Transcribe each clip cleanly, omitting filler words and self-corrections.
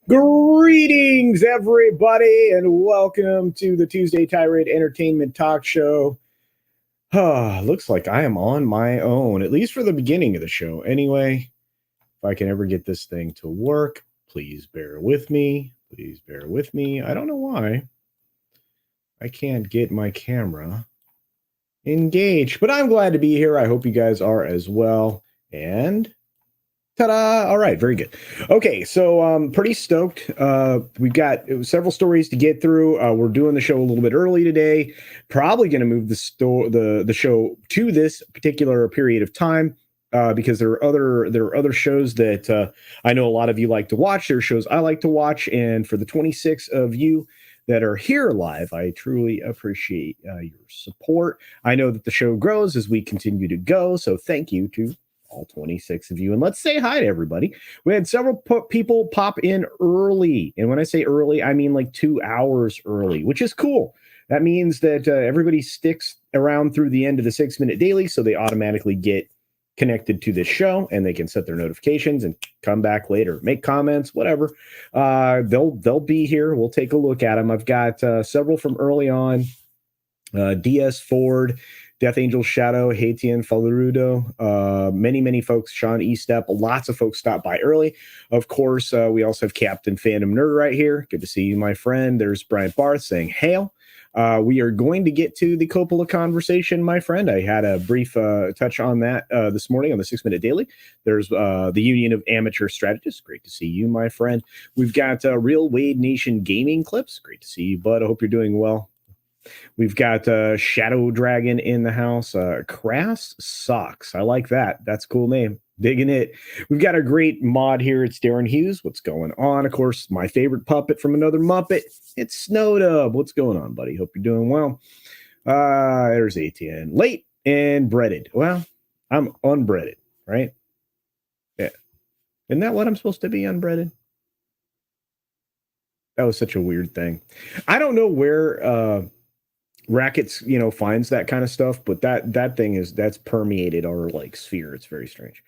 Greetings, everybody, and welcome to the Tuesday Tirade Entertainment Talk Show. Looks like I am on my own, at least for the beginning of the show. Anyway, if I can ever get this thing to work, please bear with me. Please bear with me. I don't know why I can't get my camera engaged, but I'm glad to be here. I hope you guys are as well. And ta-da! All right, very good. Okay, so pretty stoked. We've got several stories to get through. We're doing the show a little bit early today. Probably going to move the show to this particular period of time because there are other shows that I know a lot of you like to watch. There are shows I like to watch, and for the 26 of you that are here live, I truly appreciate your support. I know that the show grows as we continue to go, so thank you to all 26 of you. And let's say hi to everybody. We had several people pop in early. And when I say early, I mean like 2 hours early, which is cool. That means that everybody sticks around through the end of the 6-minute daily, so they automatically get connected to this show and they can set their notifications and come back later, make comments, whatever. They'll be here. We'll take a look at them. I've got several from early on. DS Ford, Death Angel Shadow, Haitian Falarudo, many folks, Sean Estep, lots of folks stopped by early. Of course, we also have Captain Phantom Nerd right here. Good to see you, my friend. There's Brian Barth saying, hail. We are going to get to the Coppola conversation, my friend. I had a brief touch on that this morning on the 6-minute daily. There's the Union of Amateur Strategists. Great to see you, my friend. We've got Real Wade Nation Gaming Clips. Great to see you, bud. I hope you're doing well. We've got Shadow Dragon in the house. Crass Socks. I like that. That's a cool name. Digging it. We've got a great mod here. It's Darren Hughes. What's going on? Of course, my favorite puppet from another Muppet. It's Snowdub. What's going on, buddy? Hope you're doing well. There's ATN. Late and breaded. Well, I'm unbreaded, right? Yeah. Isn't that what I'm supposed to be, unbreaded? That was such a weird thing. I don't know where Rackets, finds that kind of stuff, but that thing that's permeated our sphere. It's very strange.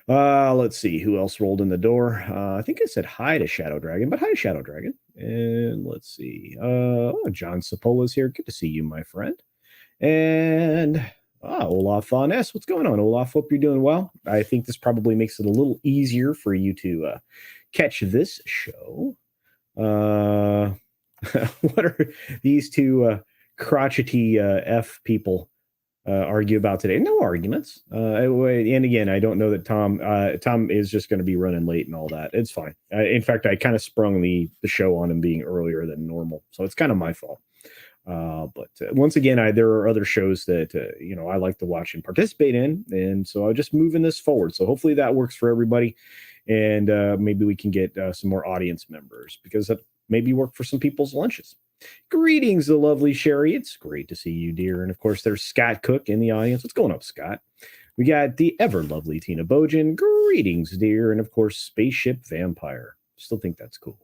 Let's see who else rolled in the door. I think I said hi to Shadow Dragon, but hi Shadow Dragon. And let's see. John Sapola's here. Good to see you, my friend. And Olaf Von S. What's going on, Olaf? Hope you're doing well. I think this probably makes it a little easier for you to catch this show. What are these two crotchety F people argue about today? No arguments. And again, I don't know that Tom is just going to be running late and all that. It's fine. In fact, I kind of sprung the show on him being earlier than normal, so it's kind of my fault. But once again, there are other shows that I like to watch and participate in, and so I'm just moving this forward. So hopefully that works for everybody, and maybe we can get some more audience members, because that maybe work for some people's lunches. Greetings, the lovely Sherry. It's great to see you, dear. And of course, there's Scott Cook in the audience. What's going up, Scott? We got the ever lovely Tina Bojan. Greetings, dear. And of course, Spaceship Vampire. Still think that's cool.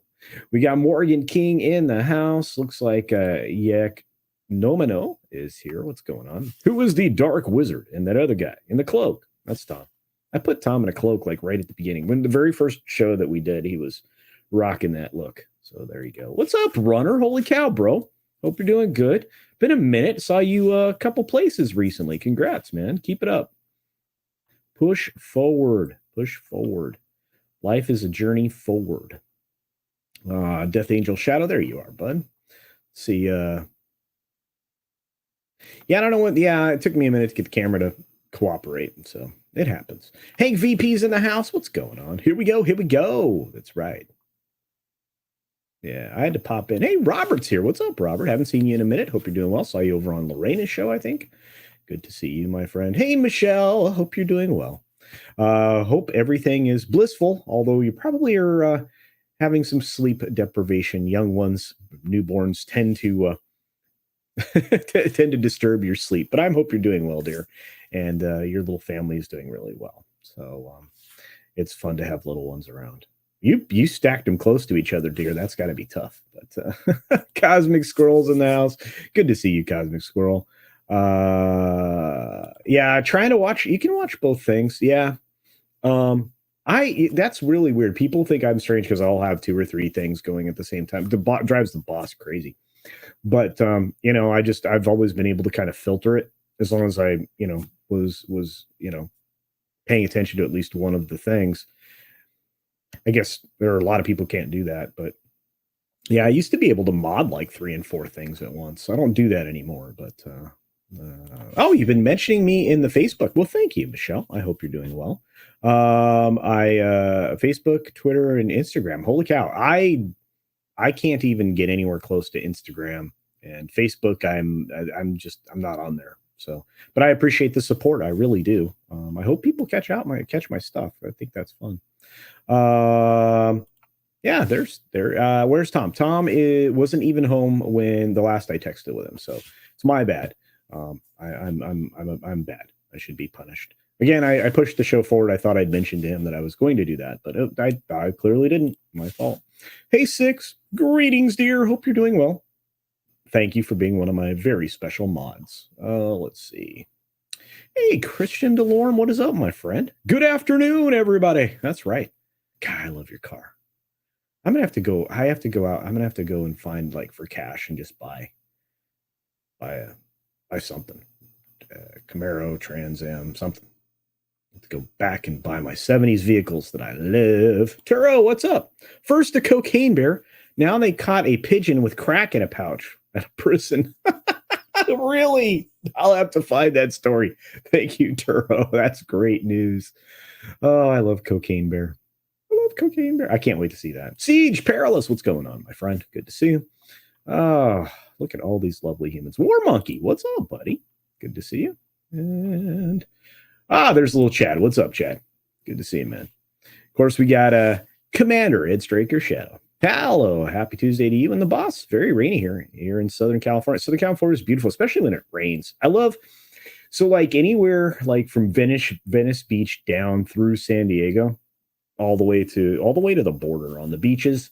We got Morgan King in the house. Looks like Yek Nomino is here. What's going on? Who is the Dark Wizard? And that other guy in the cloak? That's Tom. I put Tom in a cloak right at the beginning. When the very first show that we did, he was rocking that look. So there you go. What's up, Runner? Holy cow, bro. Hope you're doing good. Been a minute. Saw you a couple places recently. Congrats, man. Keep it up. Push forward. Push forward. Life is a journey forward. Death Angel Shadow. There you are, bud. Let's see. Yeah, I don't know what. Yeah, it took me a minute to get the camera to cooperate. So it happens. Hank VP's in the house. What's going on? Here we go. Here we go. That's right. Yeah, I had to pop in. Hey, Robert's here. What's up, Robert? Haven't seen you in a minute. Hope you're doing well. Saw you over on Lorena's show, I think. Good to see you, my friend. Hey, Michelle. Hope you're doing well. Hope everything is blissful, although you probably are having some sleep deprivation. Young ones, newborns tend to tend to disturb your sleep. But I hope you're doing well, dear, and your little family is doing really well. So it's fun to have little ones around. You stacked them close to each other, dear. That's got to be tough. But Cosmic Squirrel's in the house. Good to see you, Cosmic Squirrel. Yeah, trying to watch. You can watch both things. Yeah. That's really weird. People think I'm strange because I'll have 2 or 3 things going at the same time. Drives the boss crazy. But I've always been able to kind of filter it as long as I, was paying attention to at least one of the things. I guess there are a lot of people can't do that, but yeah, I used to be able to mod like 3 and 4 things at once. I don't do that anymore, but oh, you've been mentioning me in the Facebook. Well, thank you, Michelle. I hope you're doing well. Facebook, Twitter, and Instagram. Holy cow. I can't even get anywhere close to Instagram and Facebook. I'm not on there. So, but I appreciate the support. I really do. I hope people catch my stuff. I think that's fun. Yeah, where's Tom? Tom wasn't even home when the last I texted with him, so it's my bad. I'm bad. I should be punished. Again, I pushed the show forward. I thought I'd mentioned to him that I was going to do that, but I clearly didn't. My fault. Hey, Six. Greetings, dear. Hope you're doing well. Thank you for being one of my very special mods. Let's see. Hey, Christian DeLorme, what is up, my friend? Good afternoon, everybody. That's right. God, I love your car. I'm gonna have to go. I have to go out. I'm gonna have to go and find like for cash and just buy something. Camaro, Trans Am, something. I have to go back and buy my 70s vehicles that I love. Turo, what's up? First a cocaine bear. Now they caught a pigeon with crack in a pouch at a prison. Really? I'll have to find that story. Thank you, Turo. That's great news. Oh, I love Cocaine Bear. Cocaine Bear. I can't wait to see that. Siege Perilous, what's going on, my friend? Good to see you. Look at all these lovely humans. War Monkey, what's up, buddy? Good to see you. And there's a little Chad. What's up, Chad? Good to see you, man. Of course, we got Commander Ed Straker Shadow. Hello, happy Tuesday to you and the boss. Very rainy here in Southern California. Southern California is beautiful, especially when it rains. I love like anywhere like from Venice Beach down through San Diego. All the way to the border on the beaches.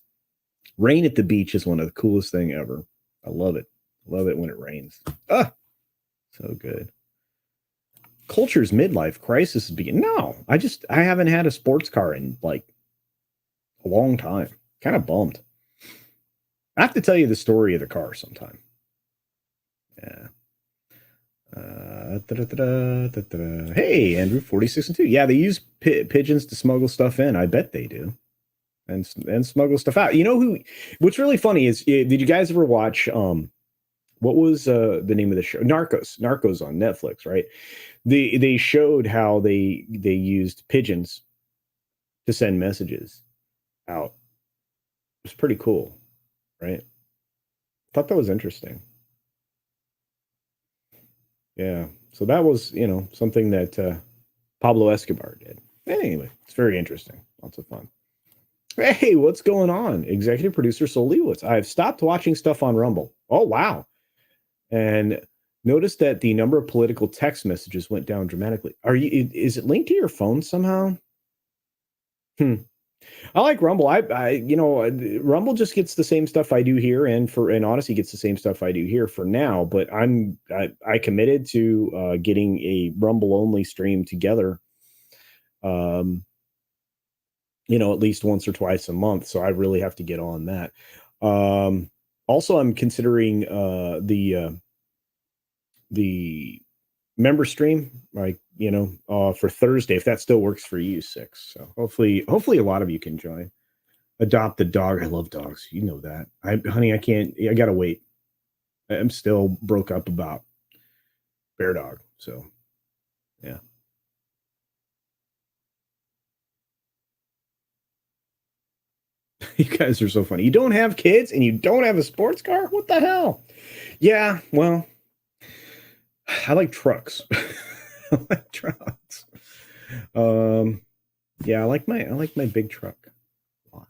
Rain at the beach is one of the coolest thing ever. I love it. Love it when it rains. So good. Culture's midlife crisis is beginning. No, I haven't had a sports car in like a long time. Kind of bummed. I have to tell you the story of the car sometime. Yeah. Hey, Andrew, 46 and 2. Yeah, they use pigeons to smuggle stuff in. I bet they do, and smuggle stuff out. You know what's really funny is, did you guys ever watch what was the name of the show? Narcos on Netflix, right? They showed how they used pigeons to send messages out. It was pretty cool, right? Thought that was interesting. Yeah. So that was, something that Pablo Escobar did. Anyway, it's very interesting. Lots of fun. Hey, what's going on? Executive producer Sol Leowitz. I've stopped watching stuff on Rumble. Oh, wow. And noticed that the number of political text messages went down dramatically. Is it linked to your phone somehow? I like Rumble. Rumble just gets the same stuff I do here, and Odyssey gets the same stuff I do here for now. But I committed to getting a Rumble only stream together, at least once or twice a month. So I really have to get on that. Also, I'm considering the member stream, like for Thursday, if that still works for you, Six. So hopefully a lot of you can join. Adopt a dog. I love dogs. You know that. Honey, I can't. I gotta wait. I'm still broke up about Bear Dog. So yeah. You guys are so funny. You don't have kids and you don't have a sports car? What the hell? Yeah, well, I like trucks. I like trucks. Yeah, I like my big truck a lot.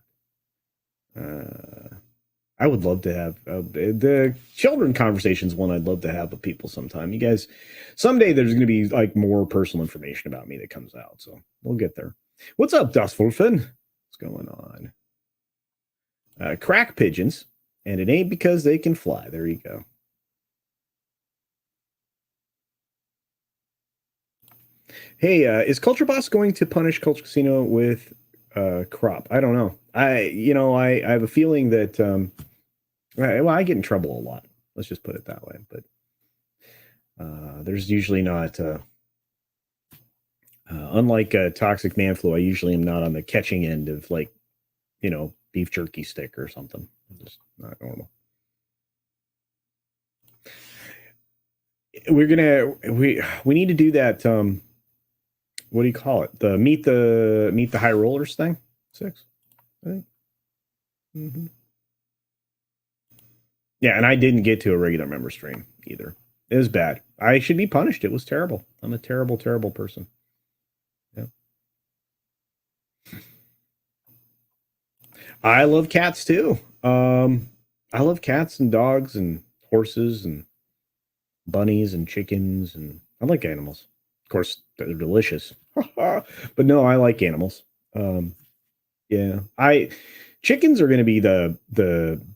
I would love to have the children conversations one I'd love to have with people sometime. You guys, someday there's going to be like more personal information about me that comes out. So we'll get there. What's up, Dustwolfen? What's going on? Crack pigeons, and it ain't because they can fly. There you go. Hey, is Culture Boss going to punish CultureCasino with crop? I don't know. I have a feeling that I get in trouble a lot. Let's just put it that way. But there's usually not unlike Toxic Man Flu, I usually am not on the catching end of like, beef jerky stick or something. Just not normal. We need to do that. What do you call it? The meet the high rollers thing. 6, I think. Mm-hmm. Yeah, and I didn't get to a regular member stream either. It was bad. I should be punished. It was terrible. I'm a terrible, terrible person. Yeah. I love cats too. I love cats and dogs and horses and bunnies and chickens, and I like animals. Of course, they're delicious. But no, I like animals. Yeah, chickens are going to be the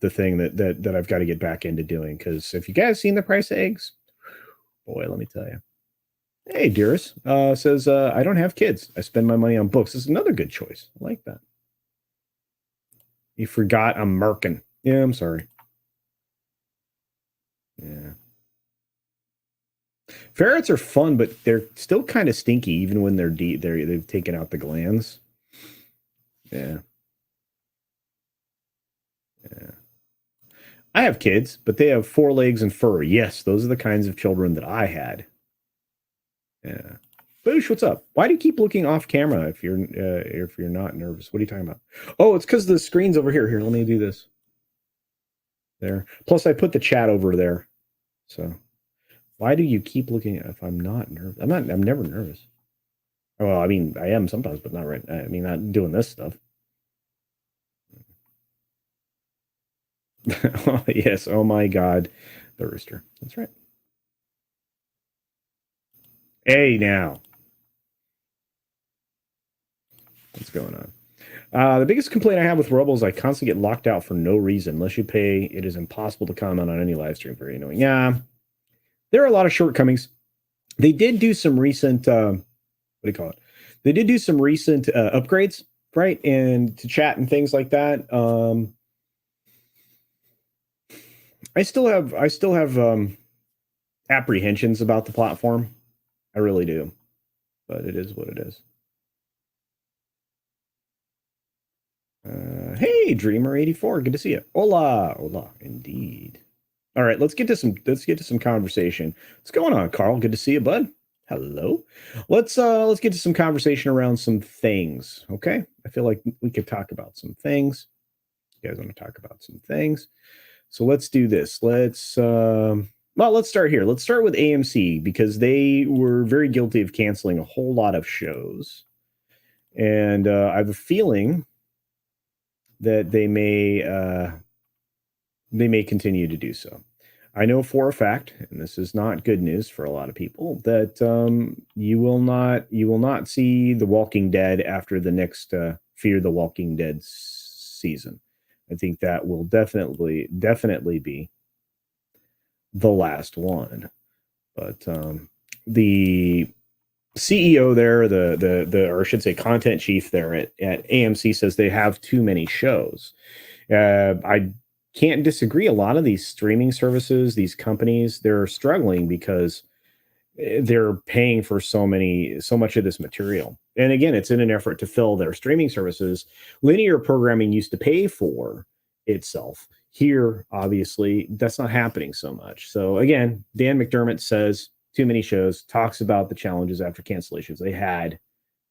thing that I've got to get back into doing, because if you guys seen the price of eggs, boy, let me tell you. Hey, dearest, says I don't have kids. I spend my money on books. This is another good choice. I like that. You forgot I'm Merkin. Yeah, I'm sorry. Yeah. Ferrets are fun, but they're still kind of stinky, even when they've taken out the glands. Yeah. Yeah. I have kids, but they have 4 legs and fur. Yes, those are the kinds of children that I had. Yeah. Boosh, what's up? Why do you keep looking off camera if you're not nervous? What are you talking about? Oh, it's because the screen's over here. Here, let me do this. There. Plus, I put the chat over there. So, why do you keep looking if I'm not nervous? I'm never nervous. Well, I mean, I am sometimes, but not right. I mean, not doing this stuff. Oh, yes. Oh my God, the rooster. That's right. Hey, now. What's going on? The biggest complaint I have with Robo is I constantly get locked out for no reason. Unless you pay, it is impossible to comment on any live stream. Very annoying. Yeah, there are a lot of shortcomings. They did do some recent, what do you call it? They did do some recent upgrades, right? And to chat and things like that. I still have apprehensions about the platform. I really do, but it is what it is. Hey, Dreamer84, good to see you. Hola, indeed. All right, let's get to some conversation. What's going on, Carl? Good to see you, bud. Hello. Let's get to some conversation around some things. Okay, I feel like we could talk about some things. You guys want to talk about some things? So let's do this. Let's start here. Let's start with AMC, because they were very guilty of canceling a whole lot of shows, and I have a feeling that they may continue to do so. I know for a fact, and this is not good news for a lot of people, that you will not see The Walking Dead after the next Fear the Walking Dead season. I think that will definitely be the last one. But the CEO there, or I should say, content chief there at AMC says they have too many shows. I can't disagree. A lot of these streaming services, these companies, they're struggling because they're paying for so much of this material. And again, it's in an effort to fill their streaming services. Linear programming used to pay for itself. Here, obviously, that's not happening so much. So again, Dan McDermott says too many shows, talks about the challenges after cancellations they had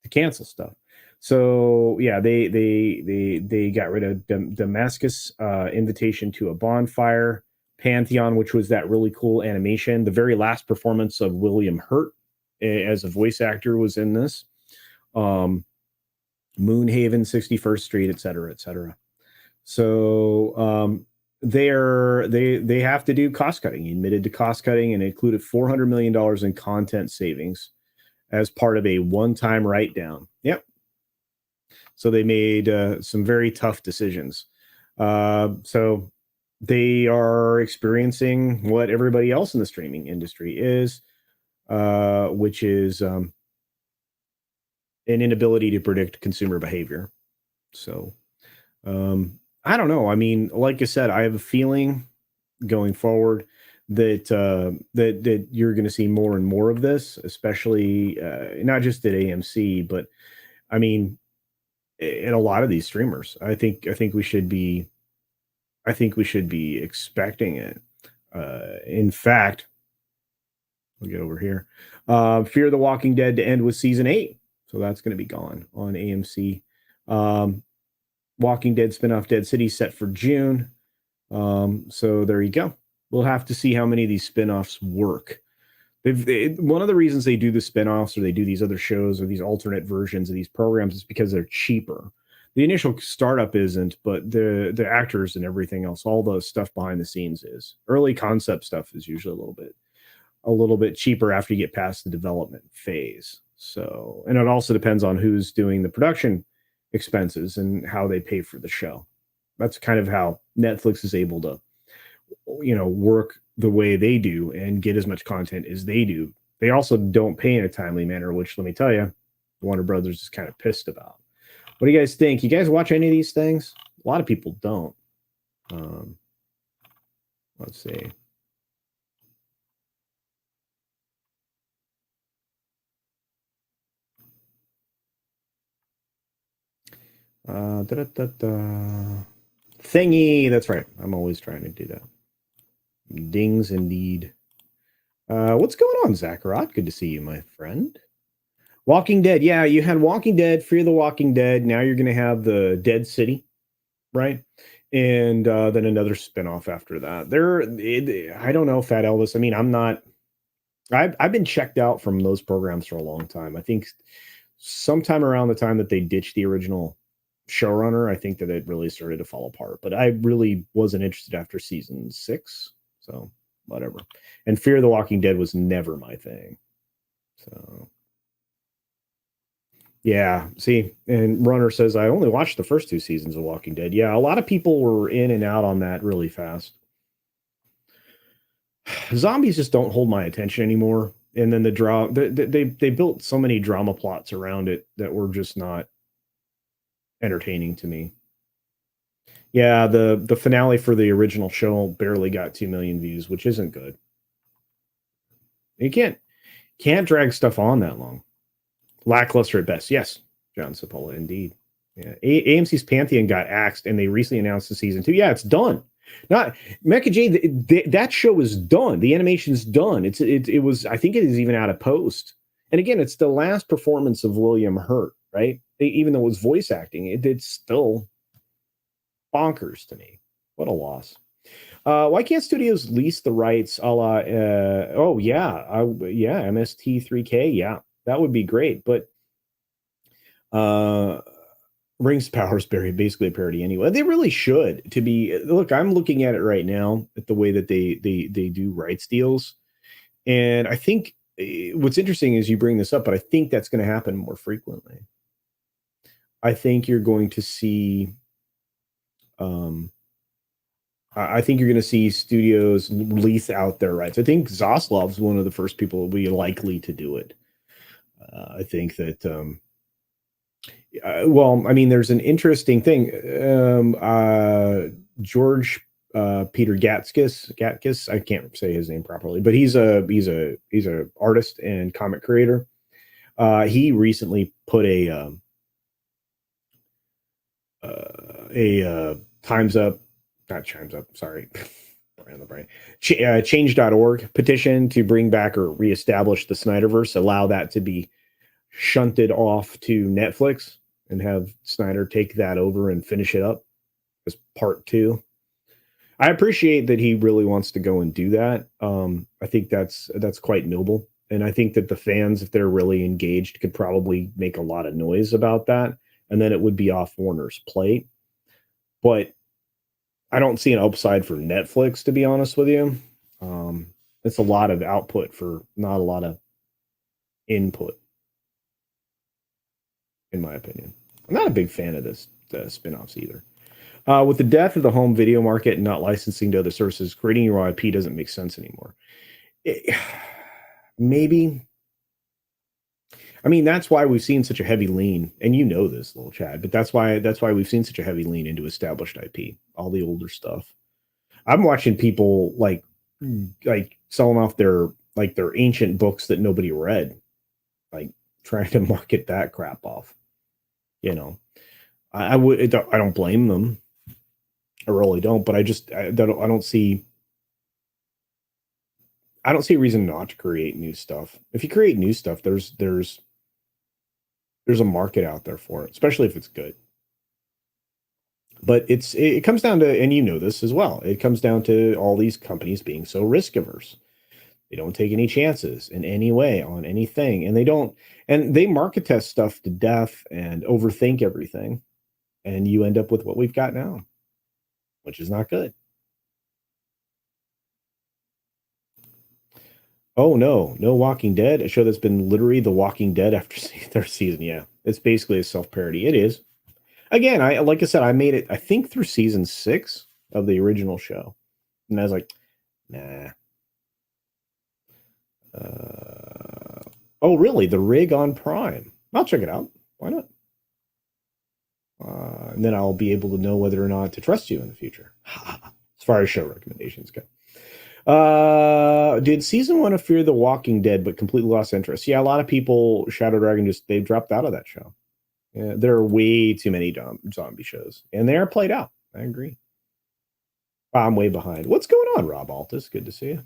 to cancel stuff. So yeah, they got rid of Damascus, Invitation to a Bonfire, Pantheon, which was that really cool animation. The very last performance of William Hurt as a voice actor was in this. Moonhaven, 61st Street, et cetera, et cetera. So they have to do cost cutting. He admitted to cost cutting and included $400 million in content savings as part of a one-time write-down. Yep. So they made some very tough decisions. So they are experiencing what everybody else in the streaming industry is, which is an inability to predict consumer behavior. So I don't know. I mean, like I said, I have a feeling going forward that that you're going to see more and more of this, especially not just at AMC, but I mean, in a lot of these streamers. I think we should be expecting it. In fact, we'll get over here. Fear the Walking Dead to end with season 8, so that's going to be gone on AMC. Walking Dead spinoff Dead City set for June. So there you go. We'll have to see how many of these spinoffs work. One of the reasons they do the spinoffs or they do these other shows or these alternate versions of these programs is because they're cheaper. The initial startup isn't, but the actors and everything else, all the stuff behind the scenes is. Early concept stuff is usually a little bit cheaper after you get past the development phase. So, and it also depends on who's doing the production expenses and how they pay for the show. That's kind of how Netflix is able to, work the way they do and get as much content as they do. They also don't pay in a timely manner, which, let me tell you, Warner Brothers is kind of pissed about. What do you guys think? You guys watch any of these things? A lot of people don't. Let's see. Thingy. That's right. I'm always trying to do that. Dings indeed. What's going on, Zacharat? Good to see you, my friend. Walking Dead. Yeah, you had Walking Dead, Fear the Walking Dead. Now you're going to have the Dead City, right? And then another spinoff after that. I don't know, Fat Elvis. I mean, I've been checked out from those programs for a long time. I think sometime around the time that they ditched the original showrunner, I think that it really started to fall apart. But I really wasn't interested after season 6. So whatever. And Fear the Walking Dead was never my thing. So yeah, see, and Runner says I only watched the first 2 seasons of Walking Dead. Yeah, a lot of people were in and out on that really fast. Zombies just don't hold my attention anymore. And then they built so many drama plots around it that were just not entertaining to me. Yeah, the finale for the original show barely got 2 million views, which isn't good. You can't drag stuff on that long. Lackluster at best. Yes, John Cipolla, indeed. Yeah, AMC's Pantheon got axed, and they recently announced the season 2. Yeah, it's done. Not Mecha J. That show is done. The animation's done. It was. I think it is even out of post. And again, it's the last performance of William Hurt, right? Even though it was voice acting, it's still bonkers to me. What a loss. Why can't studios lease the rights a la, MST3K? Yeah, that would be great. But Rings of Power is basically a parody anyway. They really should. To be look, I'm looking at it right now at the way that they do rights deals, and I think what's interesting is you bring this up, but I think that's going to happen more frequently. I think you're going to see. I think you're going to see studios lease out their rights. I think Zaslav's one of the first people will be likely to do it. I think that, well, I mean, there's an interesting thing. George Peter Gatskis. I can't say his name properly, but he's a artist and comic creator. He recently put a Times Up, not Times Up, sorry, brain on the brain, change.org petition to bring back or reestablish the Snyderverse, allow that to be shunted off to Netflix and have Snyder take that over and finish it up as part two. I appreciate that he really wants to go and do that. I think that's quite noble. And I think that the fans, if they're really engaged, could probably make a lot of noise about that. And then it would be off Warner's plate. But I don't see an upside for Netflix, to be honest with you. It's a lot of output for not a lot of input, in my opinion. I'm not a big fan of the spin-offs either. With the death of the home video market and not licensing to other sources, creating your IP doesn't make sense anymore. Maybe. I mean, that's why we've seen such a heavy lean, and you know this, little Chad, but that's why we've seen such a heavy lean into established IP, all the older stuff. I'm watching people like selling off their ancient books that nobody read, like trying to market that crap off. You know, I don't blame them. I really don't, but I don't see a reason not to create new stuff. If you create new stuff, there's a market out there for it, especially if it's good. But it comes down to, and you know this as well, it comes down to all these companies being so risk averse. They don't take any chances in any way on anything, and they market test stuff to death and overthink everything, and you end up with what we've got now, which is not good. Oh no, no Walking Dead, a show that's been literally The Walking Dead after third season. Yeah, it's basically a self-parody. It is. Again, like I said, I made it, I think, through season 6 of the original show, and I was like, nah. Oh, really? The Rig on Prime. I'll check it out. Why not? And then I'll be able to know whether or not to trust you in the future, as far as show recommendations go. Did season 1 of Fear the Walking Dead, but completely lost interest? Yeah, a lot of people, Shadow Dragon, they dropped out of that show. Yeah, there are way too many zombie shows, and they are played out. I agree. I'm way behind. What's going on, Rob Altus? Good to see you.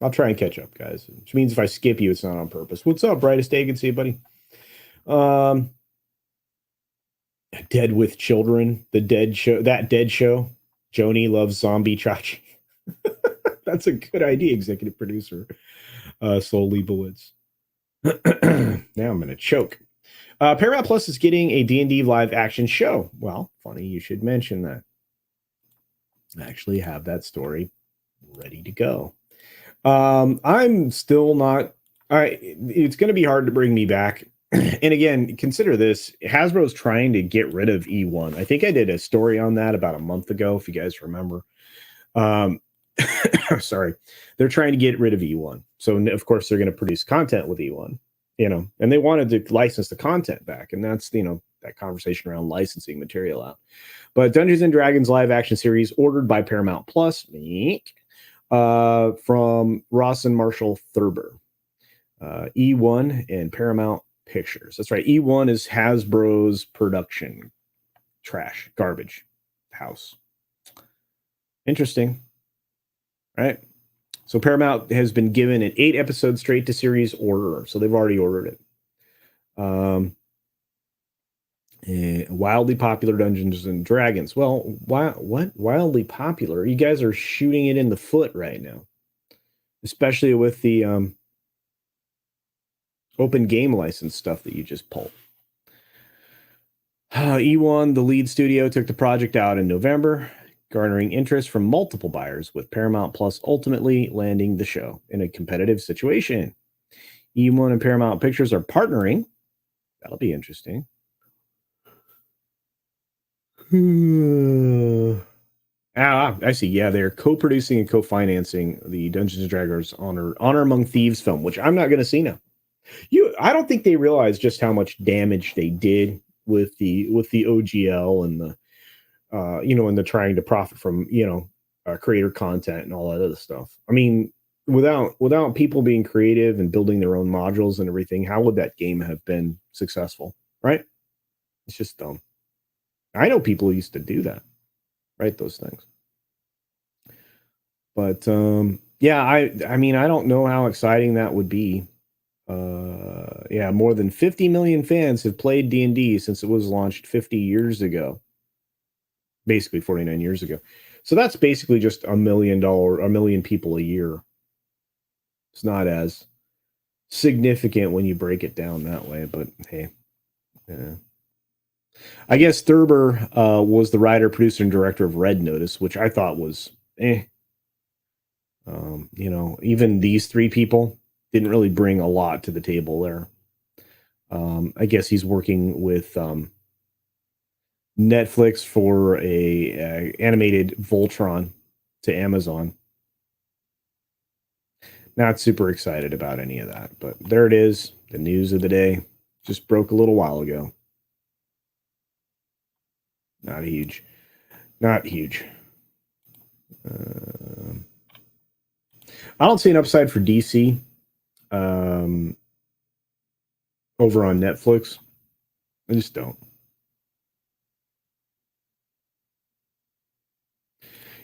I'll try and catch up, guys. Which means if I skip you, it's not on purpose. What's up, Brightest Day? Good to see you, buddy. Dead with Children, that Dead show. Joni loves zombie Chachi. That's a good idea, executive producer Sol Leibowitz. Now I'm going to choke. Paramount Plus is getting a D&D live action show. Well, funny you should mention that. I actually have that story ready to go. I'm still not. It's going to be hard to bring me back. And again, consider this: Hasbro's trying to get rid of E1. I think I did a story on that about a month ago, if you guys remember. Sorry, they're trying to get rid of E1. So of course they're going to produce content with E1, and they wanted to license the content back, and that's that conversation around licensing material out. But Dungeons and Dragons live action series ordered by Paramount Plus, from Ross and Marshall Thurber, E1 and Paramount Pictures. That's right. E1 is Hasbro's production garbage house. Interesting. All right. So Paramount has been given an 8-episode straight to series order. So they've already ordered it. Wildly popular Dungeons and Dragons. Well, what? Wildly popular? You guys are shooting it in the foot right now, especially with the open game license stuff that you just pulled. E1, the lead studio, took the project out in November, garnering interest from multiple buyers, with Paramount Plus ultimately landing the show in a competitive situation. E1 and Paramount Pictures are partnering. That'll be interesting. I see. Yeah, they're co-producing and co-financing the Dungeons and Dragons Honor Among Thieves film, which I'm not going to see now. I don't think they realize just how much damage they did with the OGL and the and the trying to profit from creator content and all that other stuff. I mean, without people being creative and building their own modules and everything, how would that game have been successful? Right? It's just dumb. I know people used to do that, write those things. But yeah, I mean, I don't know how exciting that would be. Yeah, more than 50 million fans have played D&D since it was launched 50 years ago. Basically 49 years ago. So that's basically just a million people a year. It's not as significant when you break it down that way, but hey. Yeah. I guess Thurber was the writer, producer, and director of Red Notice, which I thought was even these three people didn't really bring a lot to the table there. I guess he's working with Netflix for a animated Voltron to Amazon. Not super excited about any of that, but there it is. The news of the day just broke a little while ago. Not huge. I don't see an upside for DC over on Netflix. I just don't.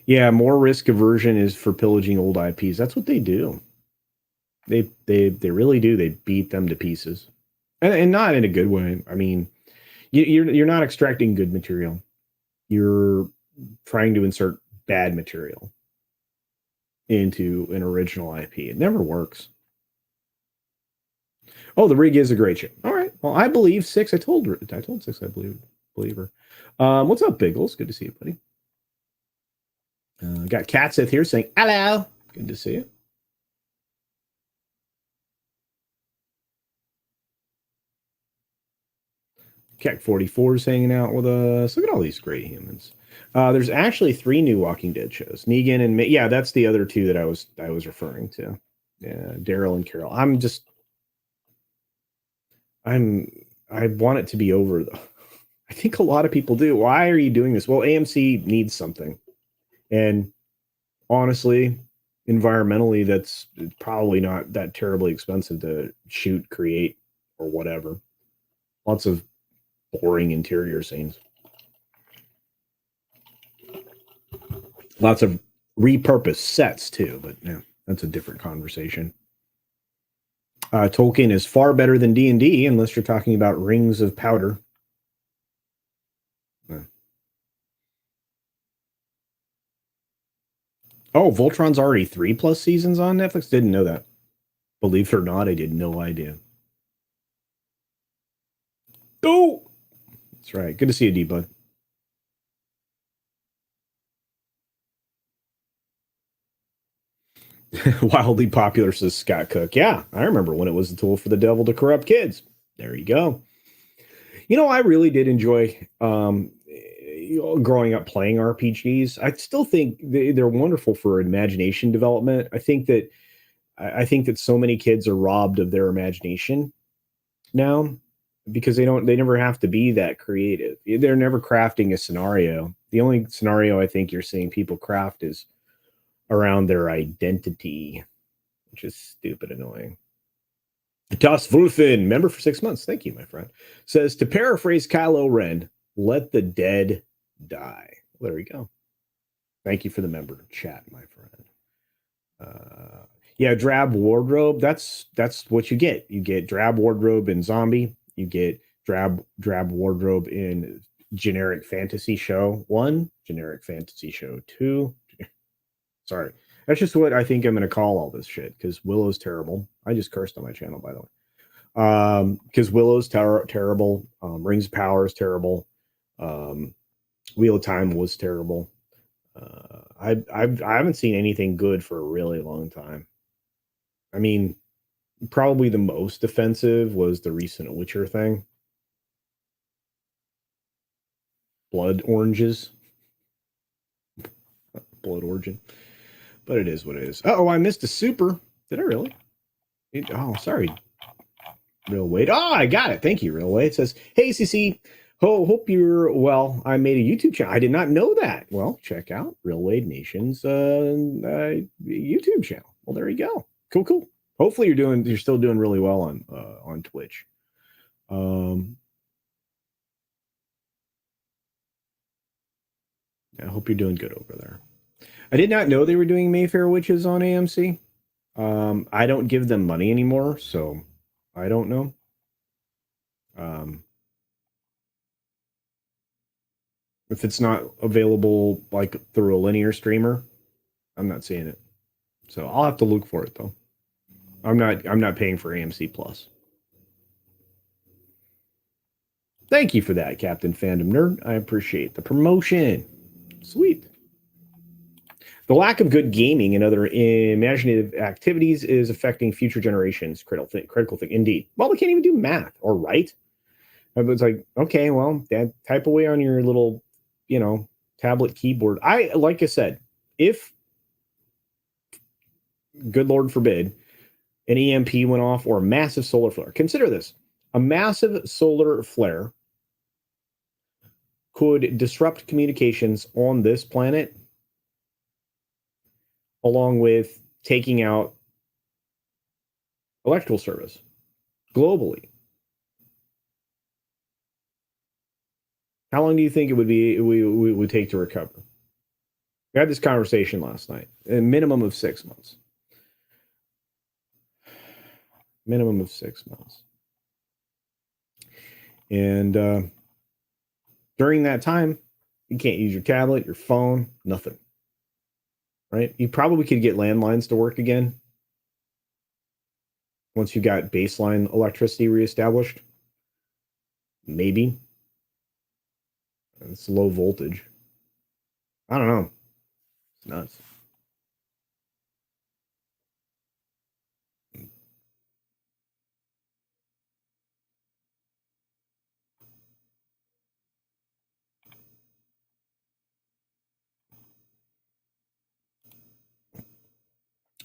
Yeah, more risk aversion is for pillaging old IPs. That's what they do. They really do. They beat them to pieces, and not in a good way. I mean, you're not extracting good material. You're trying to insert bad material into an original IP. It never works. Oh, the rig is a great ship. All right. Well, I believe Six. I told Six. I believe her. What's up, Biggles? Good to see you, buddy. Got Catsith here saying hello. Good to see you. Keck 44 is hanging out with us. Look at all these great humans. There's actually 3 new Walking Dead shows. Negan and yeah, that's the other 2 that I was referring to. Yeah, Daryl and Carol. I want it to be over though. I think a lot of people do. Why are you doing this? Well, AMC needs something. And honestly, environmentally, that's probably not that terribly expensive to shoot, create, or whatever. Lots of boring interior scenes. Lots of repurposed sets too, but yeah, that's a different conversation. Tolkien is far better than D&D, unless you're talking about Rings of Powder. Oh, Voltron's already 3+ seasons on Netflix? Didn't know that. Believe it or not, I did no idea. Oh! That's right. Good to see you, D-Bud. Wildly popular, says Scott Cook. Yeah, I remember when it was a tool for the devil to corrupt kids. There you go. I really did enjoy growing up playing RPGs. I still think they're wonderful for imagination development. I think that so many kids are robbed of their imagination now because they never have to be that creative. They're never crafting a scenario. The only scenario I think you're seeing people craft is around their identity, which is stupid annoying. Das Wolfen, member for 6 months. Thank you, my friend. Says, to paraphrase Kylo Ren, let the dead die. Well, there we go. Thank you for the member chat, my friend. Yeah, drab wardrobe. That's what you get. You get drab wardrobe in zombie. You get drab wardrobe in generic fantasy show 1, generic fantasy show 2. Sorry. That's just what I think I'm going to call all this shit, because Willow's terrible. I just cursed on my channel, by the way. Because Willow's terrible. Rings of Power is terrible. Wheel of Time was terrible. I haven't seen anything good for a really long time. I mean, probably the most offensive was the recent Witcher thing. Blood Origin. But it is what it is. Oh, I missed a super. Did I really? Oh, sorry. Real Wade. Oh, I got it. Thank you, Real Wade. It says, hey, CC. Hope you're well. I made a YouTube channel. I did not know that. Well, check out Real Wade Nation's YouTube channel. Well, there you go. Cool. Hopefully you're still doing really well on Twitch. I hope you're doing good over there. I did not know they were doing Mayfair Witches on AMC. I don't give them money anymore, so I don't know. If it's not available like through a linear streamer, I'm not seeing it. So I'll have to look for it though. I'm not paying for AMC Plus. Thank you for that, Captain Fandom Nerd. I appreciate the promotion. Sweet. The lack of good gaming and other imaginative activities is affecting future generations. Critical thing, indeed. Well, they can't even do math or write. It's like, okay, well, Dad, type away on your little, tablet keyboard. Like I said, if, good Lord forbid, an EMP went off or a massive solar flare. Consider this. A massive solar flare could disrupt communications on this planet, along with taking out electrical service globally. How long do you think it would take to recover? We had this conversation last night. A minimum of 6 months. Minimum of 6 months. And during that time, you can't use your tablet, your phone, nothing. Right? You probably could get landlines to work again once you got baseline electricity reestablished. Maybe. It's low voltage. I don't know. It's nuts.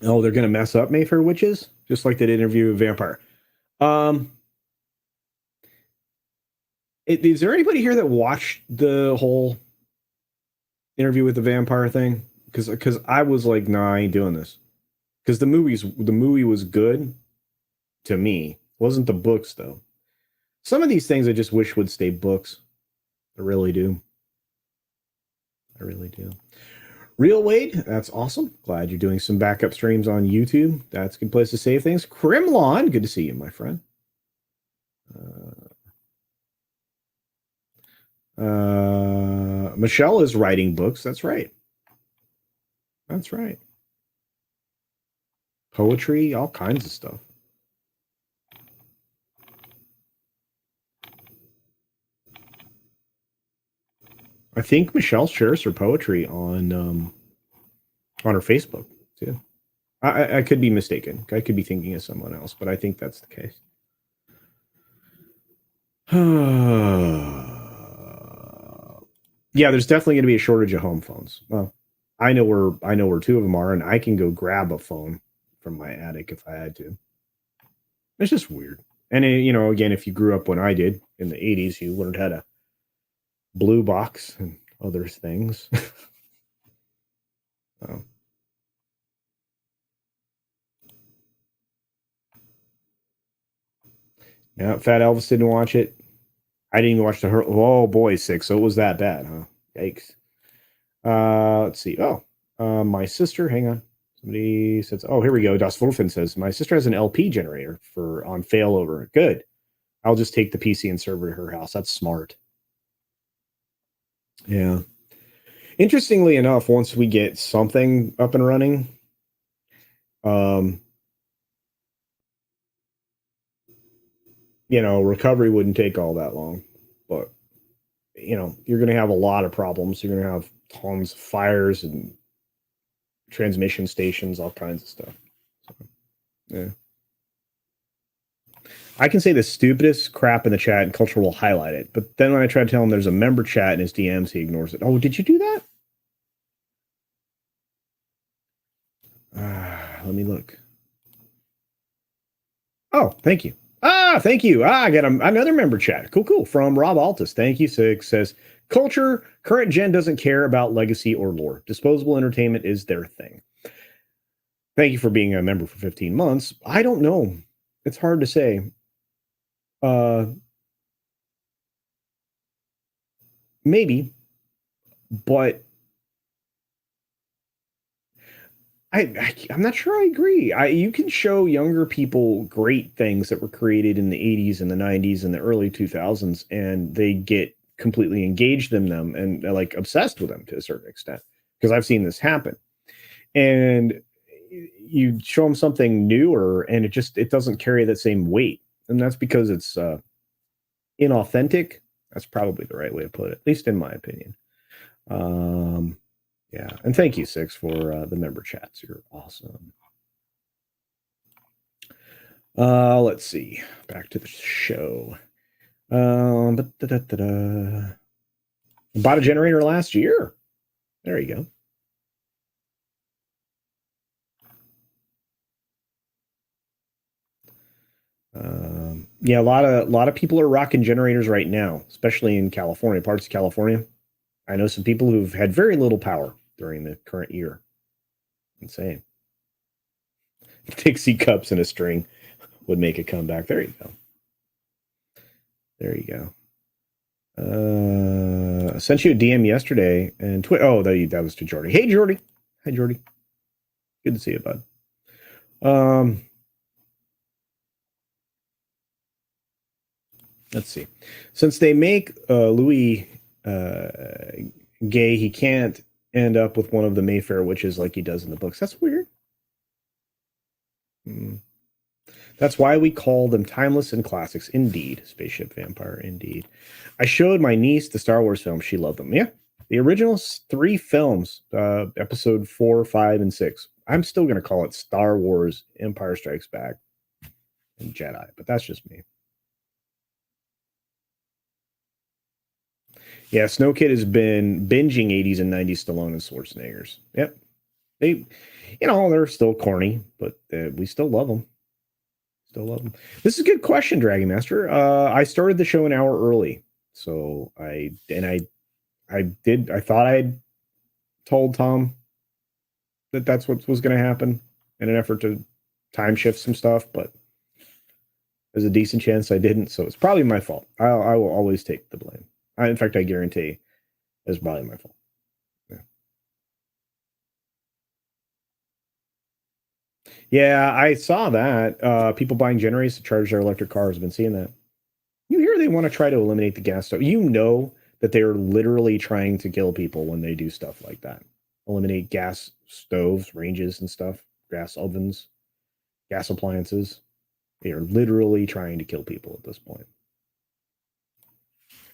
Oh, they're going to mess up Mayfair Witches? Just like they did interview a vampire. Is there anybody here that watched the whole interview with the vampire thing? Because I was like, nah, I ain't doing this. Because the movie was good to me. It wasn't the books though. Some of these things I just wish would stay books. I really do. I really do. Real Wade, that's awesome. Glad you're doing some backup streams on YouTube. That's a good place to save things. Crimlon, good to see you, my friend. Michelle is writing books. That's right. That's right. Poetry, all kinds of stuff. I think Michelle shares her poetry on her Facebook too. I could be mistaken. I could be thinking of someone else, but I think that's the case. Yeah, there's definitely going to be a shortage of home phones. Well, I know where two of them are, and I can go grab a phone from my attic if I had to. It's just weird. And again, if you grew up when I did in the 80s, you learned how to blue box and other things. Oh. Yeah, Fat Elvis didn't watch it. I didn't even watch the oh boy, 6. So it was that bad, huh? Yikes. Let's see. Oh, my sister. Hang on. Somebody says, "Oh, here we go." Das Wolfen says, "My sister has an LP generator on failover. Good. I'll just take the PC and server to her house. That's smart." Yeah. Interestingly enough, once we get something up and running, recovery wouldn't take all that long. But you're going to have a lot of problems. You're going to have tons of fires and transmission stations, all kinds of stuff. So, yeah. I can say the stupidest crap in the chat and Culture will highlight it. But then when I try to tell him there's a member chat in his DMs, he ignores it. Oh, did you do that? Let me look. Oh, thank you. Thank you. I got another member chat. Cool. From Rob Altus. Thank you, Six. Says, culture, current gen doesn't care about legacy or lore. Disposable entertainment is their thing. Thank you for being a member for 15 months. I don't know. It's hard to say. Maybe. But I'm not sure I agree. You can show younger people great things that were created in the 80s and the 90s and the early 2000s, and they get completely engaged in them and like obsessed with them to a certain extent, because I've seen this happen. And you show them something newer and it doesn't carry that same weight. And that's because it's inauthentic. That's probably the right way to put it, at least in my opinion. Yeah, and thank you, Six, for the member chats. You're awesome. Let's see. Back to the show. Bought a generator last year. There you go. Yeah, a lot of people are rocking generators right now, especially in California, parts of California. I know some people who've had very little power during the current year. Insane. Dixie cups and a string would make a comeback. There you go. There you go. I sent you a DM yesterday and that was to Jordy. Hey, Jordy. Hi, Jordy. Good to see you, bud. Let's see. Since they make Louis gay, he can't end up with one of the Mayfair witches like he does in the books. That's weird. That's why we call them timeless and classics. Indeed. Spaceship Vampire, indeed. I showed my niece the Star Wars film. She loved them. Yeah. The original 3 films, episode 4, 5, and 6. I'm still going to call it Star Wars Empire Strikes Back and Jedi, but that's just me. Yeah, Snow Kid has been binging 80s and 90s Stallone and Schwarzeneggers. Yep. They're still corny, but we still love them. Still love them. This is a good question, Dragon Master. I started the show an hour early, so I thought I'd told Tom that that's what was going to happen in an effort to time shift some stuff, but there's a decent chance I didn't, so it's probably my fault. I will always take the blame. In fact, I guarantee it's probably my fault. Yeah, I saw that. People buying generators to charge their electric cars. I've been seeing that. You hear they want to try to eliminate the gas stove. You know that they're literally trying to kill people when they do stuff like that. Eliminate gas stoves, ranges, and stuff, gas ovens, gas appliances. They are literally trying to kill people at this point.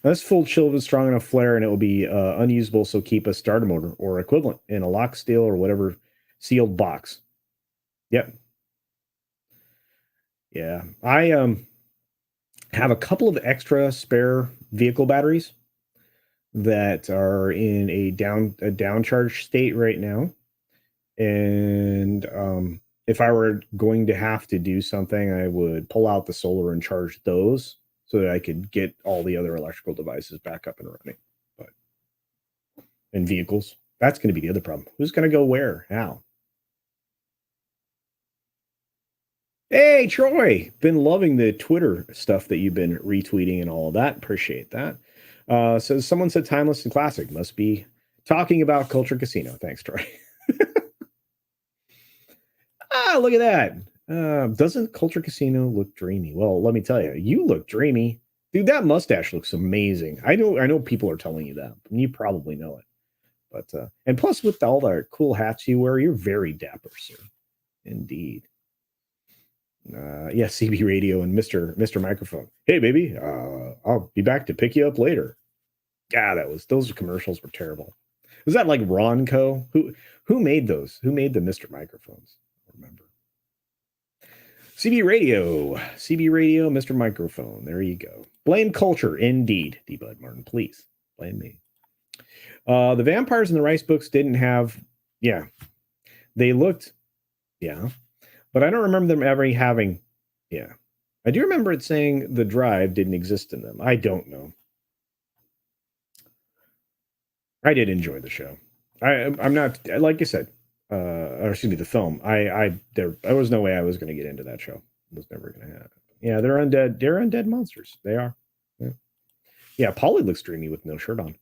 Now, this full chill with strong enough flare and it will be unusable, so keep a starter motor or equivalent in a lock, steel, or whatever sealed box. Yep. Yeah. I have a couple of extra spare vehicle batteries that are in a downcharge state right now. And if I were going to have to do something, I would pull out the solar and charge those so that I could get all the other electrical devices back up and running. But in vehicles, that's going to be the other problem. Who's going to go where? How? Hey, Troy, been loving the Twitter stuff that you've been retweeting and all of that. Appreciate that. So someone said timeless and classic. Must be talking about Culture Casino. Thanks, Troy. Look at that. Doesn't Culture Casino look dreamy? Well, let me tell you, you look dreamy. Dude, that mustache looks amazing. I know people are telling you that, and you probably know it. But and plus with all the cool hats you wear, you're very dapper, sir. Indeed. Yeah, CB Radio and Mr. Microphone. Hey, baby, I'll be back to pick you up later. Yeah, those commercials were terrible. Was that like Ronco? Who made those? Who made the Mr. Microphones? I don't remember. CB Radio, Mr. Microphone. There you go. Blame culture, indeed. D. Bud Martin, please blame me. The vampires in the Rice books didn't have. Yeah, they looked. Yeah. But I don't remember them ever having, yeah. I do remember it saying the drive didn't exist in them. I don't know. I did enjoy the show. I'm not, like I said, or excuse me, the film. There was no way I was going to get into that show. It was never going to happen. Yeah, they're undead. They're undead monsters. They are. Yeah, Polly looks dreamy with no shirt on,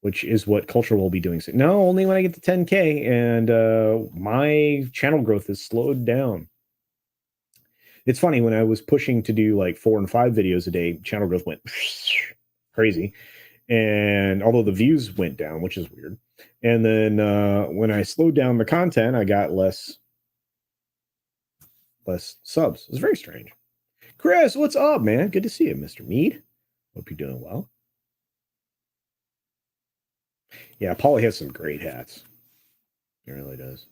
which is what Culture will be doing soon. No, only when I get to 10K, and my channel growth is slowed down. It's funny, when I was pushing to do like 4 and 5 videos a day, channel growth went crazy. And although the views went down, which is weird. And then when I slowed down the content, I got less subs. It was very strange. Chris, what's up, man? Good to see you, Mr. Mead. Hope you're doing well. Yeah, Polly has some great hats. He really does.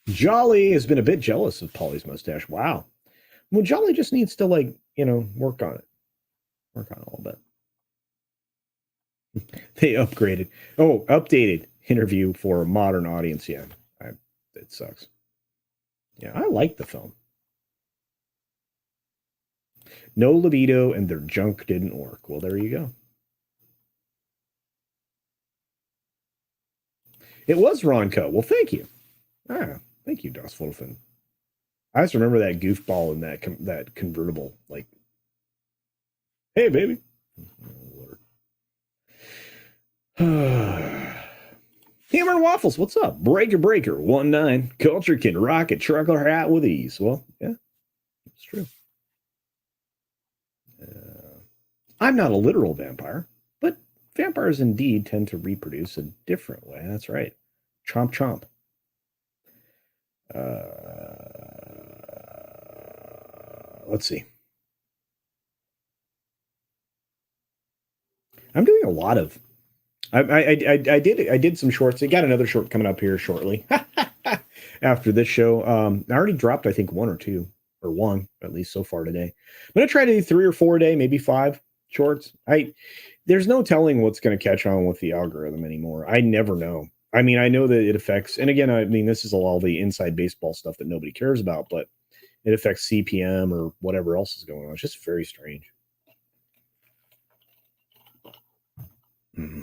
Jolly has been a bit jealous of Polly's mustache. Wow. Well, Jolly just needs to, like, work on it. Work on it a little bit. They upgraded. Oh, updated interview for a modern audience. Yeah, it sucks. Yeah, I like the film. No libido and their junk didn't work. Well, there you go. It was Ronco. Well, thank you. Thank you, Das Wolfen. I just remember that goofball in that convertible. Like, hey, baby. Hammer and Waffles, what's up? Breaker 19. Culture can rock a trucker hat with ease. Well, yeah, it's true. I'm not a literal vampire, but vampires indeed tend to reproduce a different way. That's right. Chomp chomp. Let's see. I'm doing a lot of. I did some shorts. I got another short coming up here shortly after this show. I already dropped, I think, 1 or 2, or 1 at least so far today. I'm gonna try to do 3 or 4 a day, maybe 5 shorts. There's no telling what's going to catch on with the algorithm anymore. I never know. I mean, I know that it affects, and again, I mean, this is all the inside baseball stuff that nobody cares about, but it affects CPM or whatever else is going on. It's just very strange. Mm-hmm.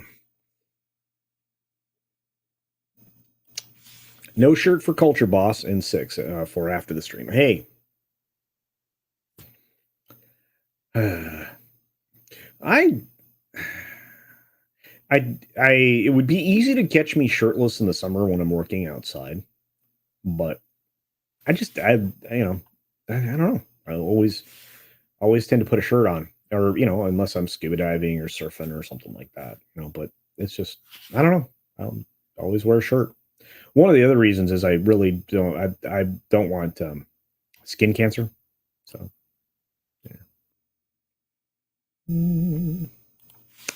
No shirt for Culture Boss and 6 for after the stream. Hey. It would be easy to catch me shirtless in the summer when I'm working outside, but I don't know. I always tend to put a shirt on, or, unless I'm scuba diving or surfing or something like that, but it's just, I don't know. I always wear a shirt. One of the other reasons is I really don't, I don't want skin cancer. So, yeah.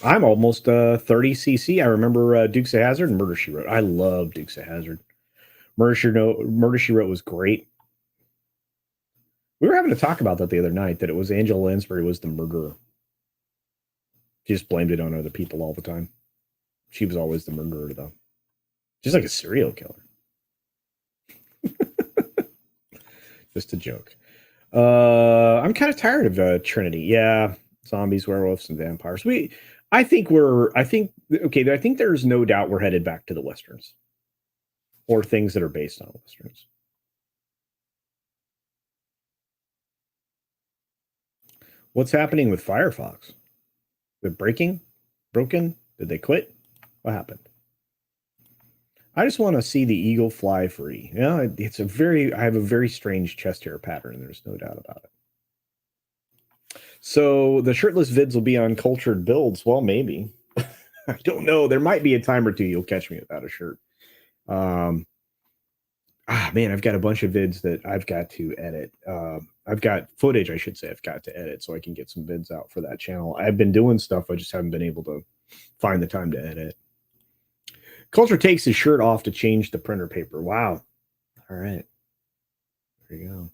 I'm almost 30 cc. I remember Dukes of Hazzard and Murder, She Wrote. I love Dukes of Hazzard. Murder, She Wrote was great. We were having to talk about that the other night, that it was Angela Lansbury was the murderer. She just blamed it on other people all the time. She was always the murderer, though. She's like a serial killer. Just a joke. I'm kind of tired of Trinity. Yeah, zombies, werewolves, and vampires. I think there's no doubt we're headed back to the Westerns. Or things that are based on Westerns. What's happening with Firefox? Is it broken? Did they quit? What happened? I just want to see the eagle fly free. Yeah, I have a very strange chest hair pattern. There's no doubt about it. So the shirtless vids will be on Cultured Builds. Well, maybe. I don't know. There might be a time or two you'll catch me without a shirt. Man, I've got a bunch of vids that I've got to edit. I've got footage, I should say, I've got to edit so I can get some vids out for that channel. I've been doing stuff. I just haven't been able to find the time to edit. Culture takes his shirt off to change the printer paper. Wow. All right. There you go.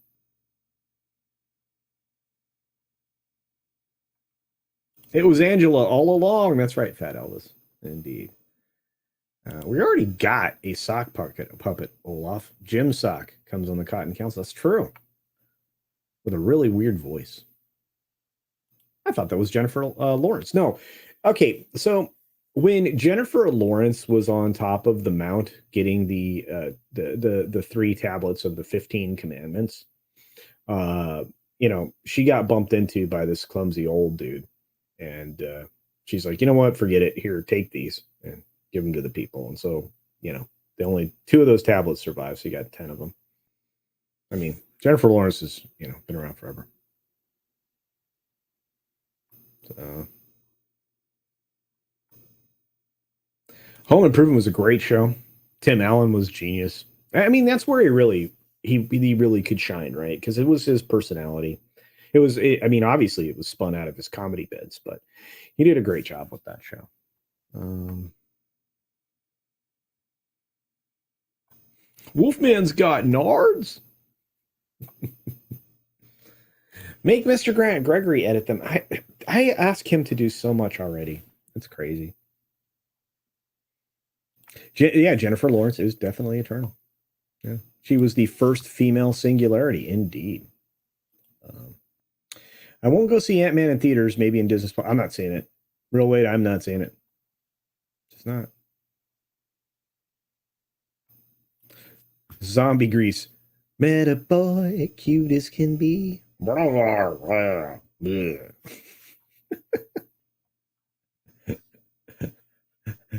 It was Angela all along. That's right, Fat Elvis. Indeed. We already got a sock puppet, Olaf. Jim Sock comes on the Cotton Council. That's true. With a really weird voice. I thought that was Jennifer Lawrence. No. Okay, so when Jennifer Lawrence was on top of the mount getting the 3 tablets of the 15 commandments, she got bumped into by this clumsy old dude, and she's like, you know what, forget it, here, take these and give them to the people. And so, the only 2 of those tablets survived, so you got 10 of them. I mean, Jennifer Lawrence has been around forever. So, Home Improvement was a great show. Tim Allen was genius. I mean, that's where he really could shine, right? Because it was his personality. Obviously it was spun out of his comedy bits, but he did a great job with that show. Wolfman's got nards. Make Mr. Grant Gregory edit them. I asked him to do so much already. It's crazy. Jennifer Lawrence is definitely eternal. Yeah, she was the first female singularity, indeed. I won't go see Ant-Man in theaters, maybe in Disney. I'm not seeing it. Real wait, I'm not seeing it. Just not. Zombie Grease. Met a boy, cute as can be.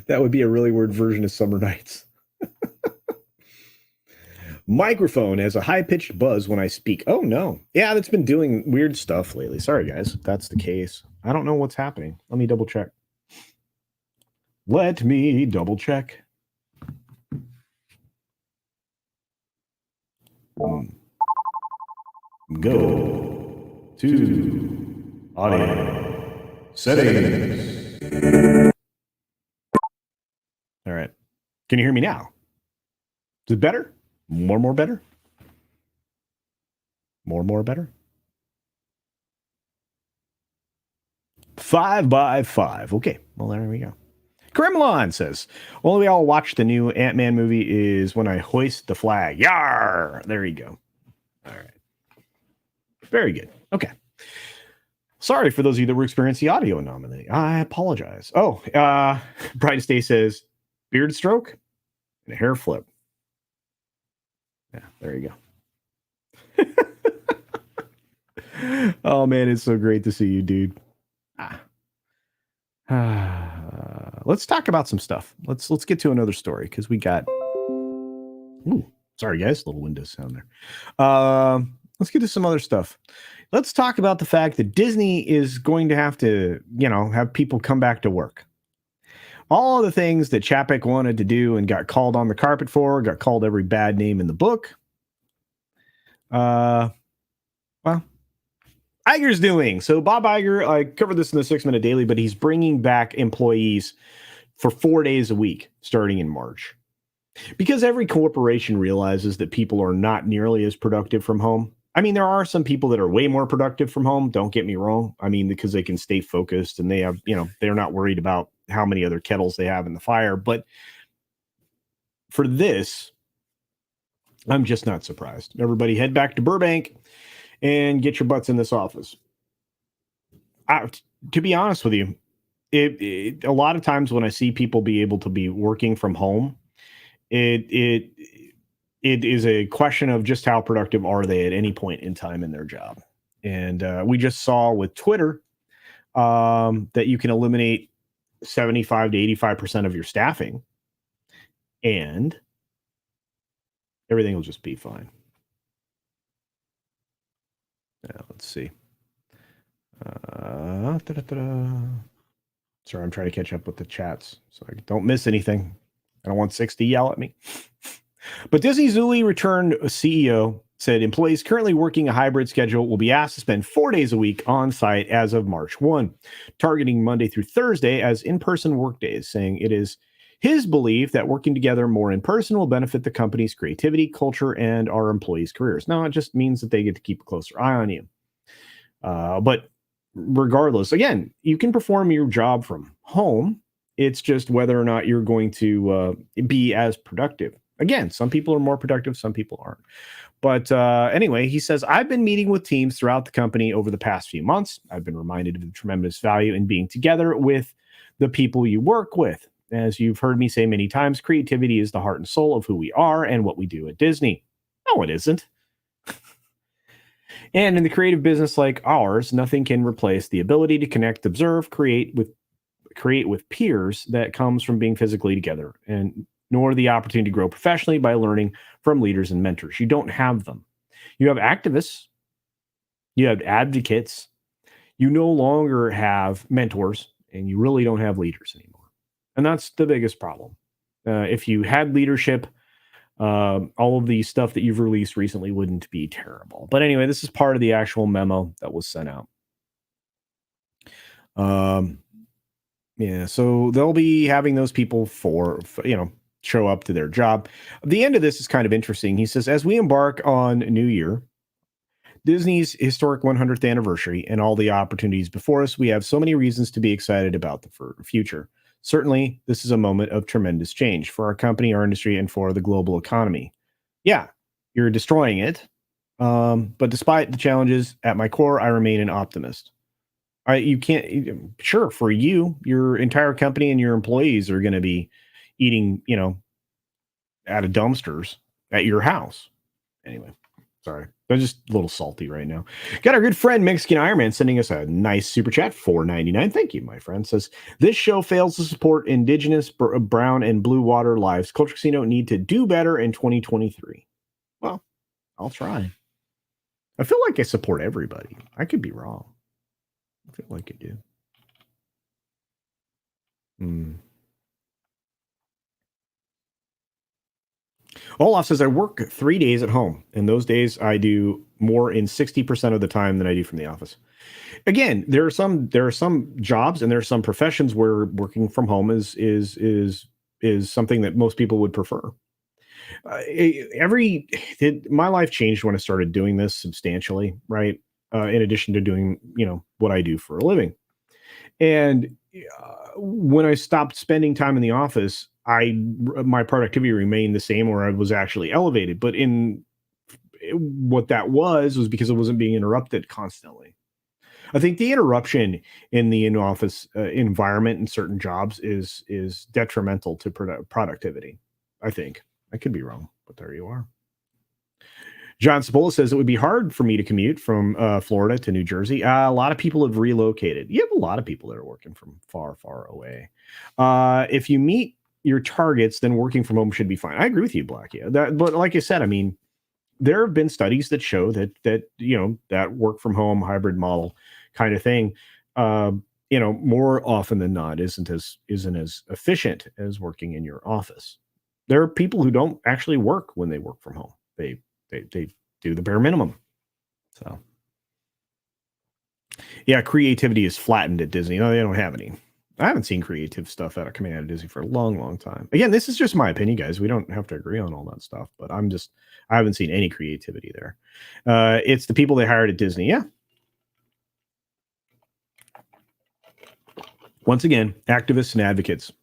That would be a really weird version of Summer Nights. Microphone has a high-pitched buzz when I speak. Oh, no. Yeah, that's been doing weird stuff lately. Sorry, guys, if that's the case. I don't know what's happening. Let me double check. Let me double check. Go to audio settings. All right. Can you hear me now? Is it better? More better? More better? 5 by 5. Okay. Well, there we go. Kremlin says, only way I'll watch the new Ant-Man movie is when I hoist the flag. Yar! There you go. All right. Very good. Okay. Sorry for those of you that were experiencing the audio anomaly. I apologize. Oh, Brightest Day says, beard stroke and a hair flip. Yeah, there you go. Oh, man, it's so great to see you, dude. Let's talk about some stuff. Let's get to another story because we got. Ooh, sorry, guys, little window sound there. Let's get to some other stuff. Let's talk about the fact that Disney is going to have to, have people come back to work. All the things that Chapek wanted to do and got called on the carpet for, got called every bad name in the book. Well, Iger's doing. So Bob Iger, I covered this in the 6-Minute Daily, but he's bringing back employees for 4 days a week starting in March. Because every corporation realizes that people are not nearly as productive from home. I mean, there are some people that are way more productive from home. Don't get me wrong. I mean, because they can stay focused and they have, they're not worried about how many other kettles they have in the fire. But for this, I'm just not surprised. Everybody head back to Burbank and get your butts in this office. To be honest with you, a lot of times when I see people be able to be working from home, it is a question of just how productive are they at any point in time in their job. And we just saw with Twitter that you can eliminate 75 to 85% of your staffing and everything will just be fine. Now, let's see. Sorry, I'm trying to catch up with the chats so I don't miss anything. I don't want 6 to yell at me. But Disney's newly returned CEO said employees currently working a hybrid schedule will be asked to spend 4 days a week on site as of March 1, targeting Monday through Thursday as in-person work days, saying it is his belief that working together more in person will benefit the company's creativity, culture, and our employees' careers. Now, it just means that they get to keep a closer eye on you. But regardless, again, you can perform your job from home. It's just whether or not you're going to be as productive. Again, some people are more productive, some people aren't. But anyway, he says, I've been meeting with teams throughout the company over the past few months. I've been reminded of the tremendous value in being together with the people you work with. As you've heard me say many times, creativity is the heart and soul of who we are and what we do at Disney. No, it isn't. And in the creative business like ours, nothing can replace the ability to connect, observe, create with peers that comes from being physically together, and nor the opportunity to grow professionally by learning from leaders and mentors. You don't have them. You have activists, you have advocates, you no longer have mentors, and you really don't have leaders anymore. And that's the biggest problem. If you had leadership, all of the stuff that you've released recently wouldn't be terrible. But anyway, this is part of the actual memo that was sent out. Yeah, so they'll be having those people show up to their job. The end of this is kind of interesting. He says, as we embark on a new year, Disney's historic 100th anniversary, and all the opportunities before us, we have so many reasons to be excited about the future. Certainly, this is a moment of tremendous change for our company, our industry, and for the global economy. Yeah, you're destroying it. But despite the challenges, at my core, I remain an optimist. You can't, sure, for you, your entire company and your employees are going to be eating, out of dumpsters at your house. Anyway, sorry. I'm just a little salty right now. Got our good friend Mexican Iron Man sending us a nice super chat, $4.99. Thank you, my friend. Says, this show fails to support indigenous, brown, and blue water lives. Culture Casino need to do better in 2023. Well, I'll try. I feel like I support everybody. I could be wrong. I feel like I do. Olaf says, I work 3 days at home. And those days I do more in 60% of the time than I do from the office. Again, there are some jobs and there are some professions where working from home is something that most people would prefer. My life changed when I started doing this substantially, right? In addition to doing, what I do for a living. And when I stopped spending time in the office, my productivity remained the same, or I was actually elevated. But what that was because it wasn't being interrupted constantly. I think the interruption in the in-office environment in certain jobs is detrimental to productivity. I think. I could be wrong, but there you are. John Cipolla says it would be hard for me to commute from Florida to New Jersey. A lot of people have relocated. You have a lot of people that are working from far, far away. If you meet your targets, then working from home should be fine. I agree with you, Blackie. But like I said, I mean, there have been studies that show that that work from home hybrid model kind of thing, more often than not isn't as efficient as working in your office. There are people who don't actually work when they work from home. They do the bare minimum. So, yeah, creativity is flattened at Disney. No, they don't have any. I haven't seen creative stuff out of Command at Disney for a long, long time. Again, this is just my opinion, guys. We don't have to agree on all that stuff, but I haven't seen any creativity there. It's the people they hired at Disney. Yeah. Once again, activists and advocates,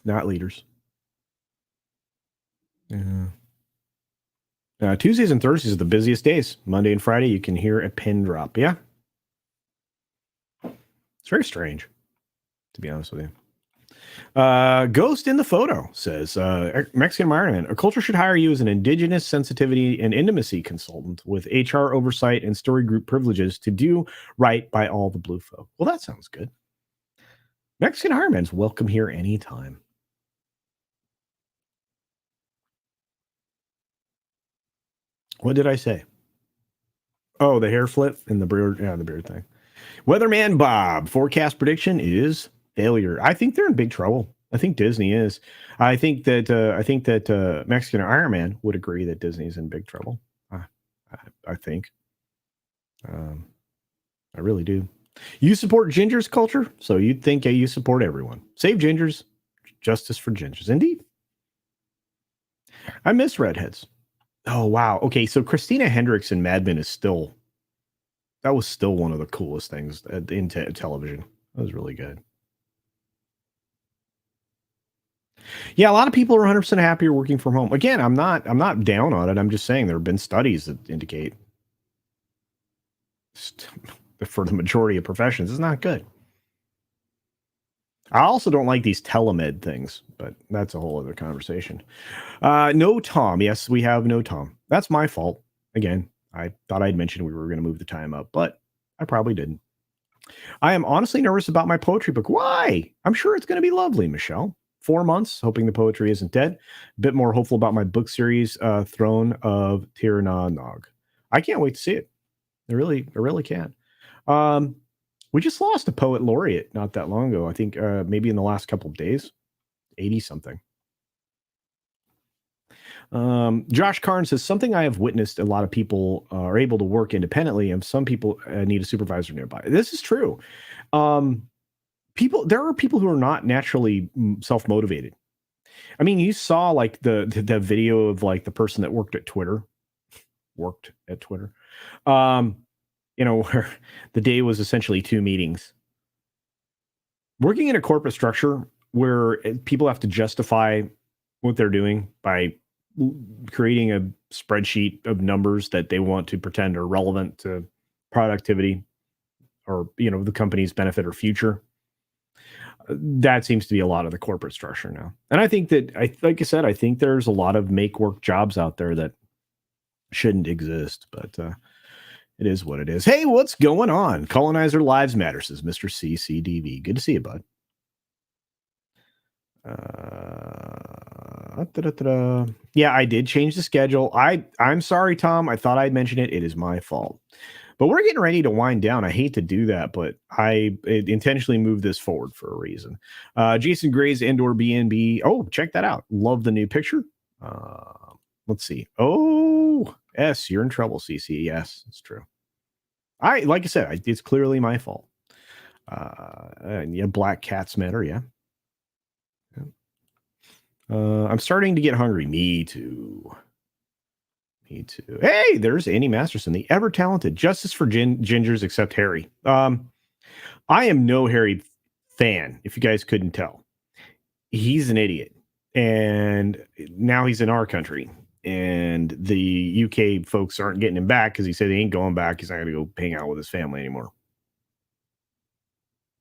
not leaders. Tuesdays and Thursdays are the busiest days. Monday and Friday, you can hear a pin drop. Yeah. It's very strange, to be honest with you. Ghost in the Photo says, Mexican Iron Man, a culture should hire you as an indigenous sensitivity and intimacy consultant with HR oversight and story group privileges to do right by all the blue folk. Well, that sounds good. Mexican Iron Man's welcome here anytime. What did I say? Oh, the hair flip and the beard. Yeah, the beard thing. Weatherman Bob, forecast prediction is failure. I think they're in big trouble. I think Disney is. I think that Mexican Iron Man would agree that Disney's in big trouble. I think. I really do. You support Ginger's culture, so you'd think you support everyone. Save Gingers, justice for Gingers. Indeed. I miss redheads. Oh, wow. Okay, so Christina Hendricks in Mad Men was still one of the coolest things in television. That was really good. Yeah, a lot of people are 100% happier working from home. Again, I'm not down on it. I'm just saying there have been studies that indicate for the majority of professions, it's not good. I also don't like these telemed things, but that's a whole other conversation. No Tom. Yes, we have no Tom. That's my fault. Again, I thought I'd mentioned we were going to move the time up, but I probably didn't. I am honestly nervous about my poetry book. Why? I'm sure it's going to be lovely, Michelle. 4 months, hoping the poetry isn't dead. A bit more hopeful about my book series, Throne of Tirade. I can't wait to see it. I really can. We just lost a poet laureate not that long ago. I think maybe in the last couple of days, 80 something. Josh Karn says something I have witnessed: a lot of people are able to work independently, and some people need a supervisor nearby. This is true. There are people who are not naturally self-motivated. I mean, you saw like the video of like the person that worked at Twitter, where the day was essentially 2 meetings. Working in a corporate structure where people have to justify what they're doing by creating a spreadsheet of numbers that they want to pretend are relevant to productivity or, the company's benefit or future. That seems to be a lot of the corporate structure now. And I think that, like I said, I think there's a lot of make work jobs out there that shouldn't exist, but it is what it is. Hey, what's going on? Colonizer Lives Matter, says Mr. CCDV. Good to see you, bud. Yeah, I did change the schedule. I'm sorry, Tom. I thought I'd mention it. It is my fault. But we're getting ready to wind down. I hate to do that, but I intentionally moved this forward for a reason. Jason Gray's Indoor BNB. Oh, check that out. Love the new picture. Let's see. Oh, S, you're in trouble, CC. Yes, it's true. Like I said, it's clearly my fault. Yeah, Black Cats Matter. Yeah. I'm starting to get hungry. Me too. Hey, there's Andy Masterson, the ever talented Justice for Gingers except Harry. I am no Harry fan, if you guys couldn't tell. He's an idiot. And now he's in our country. And the UK folks aren't getting him back because he said he ain't going back. He's not going to go hang out with his family anymore.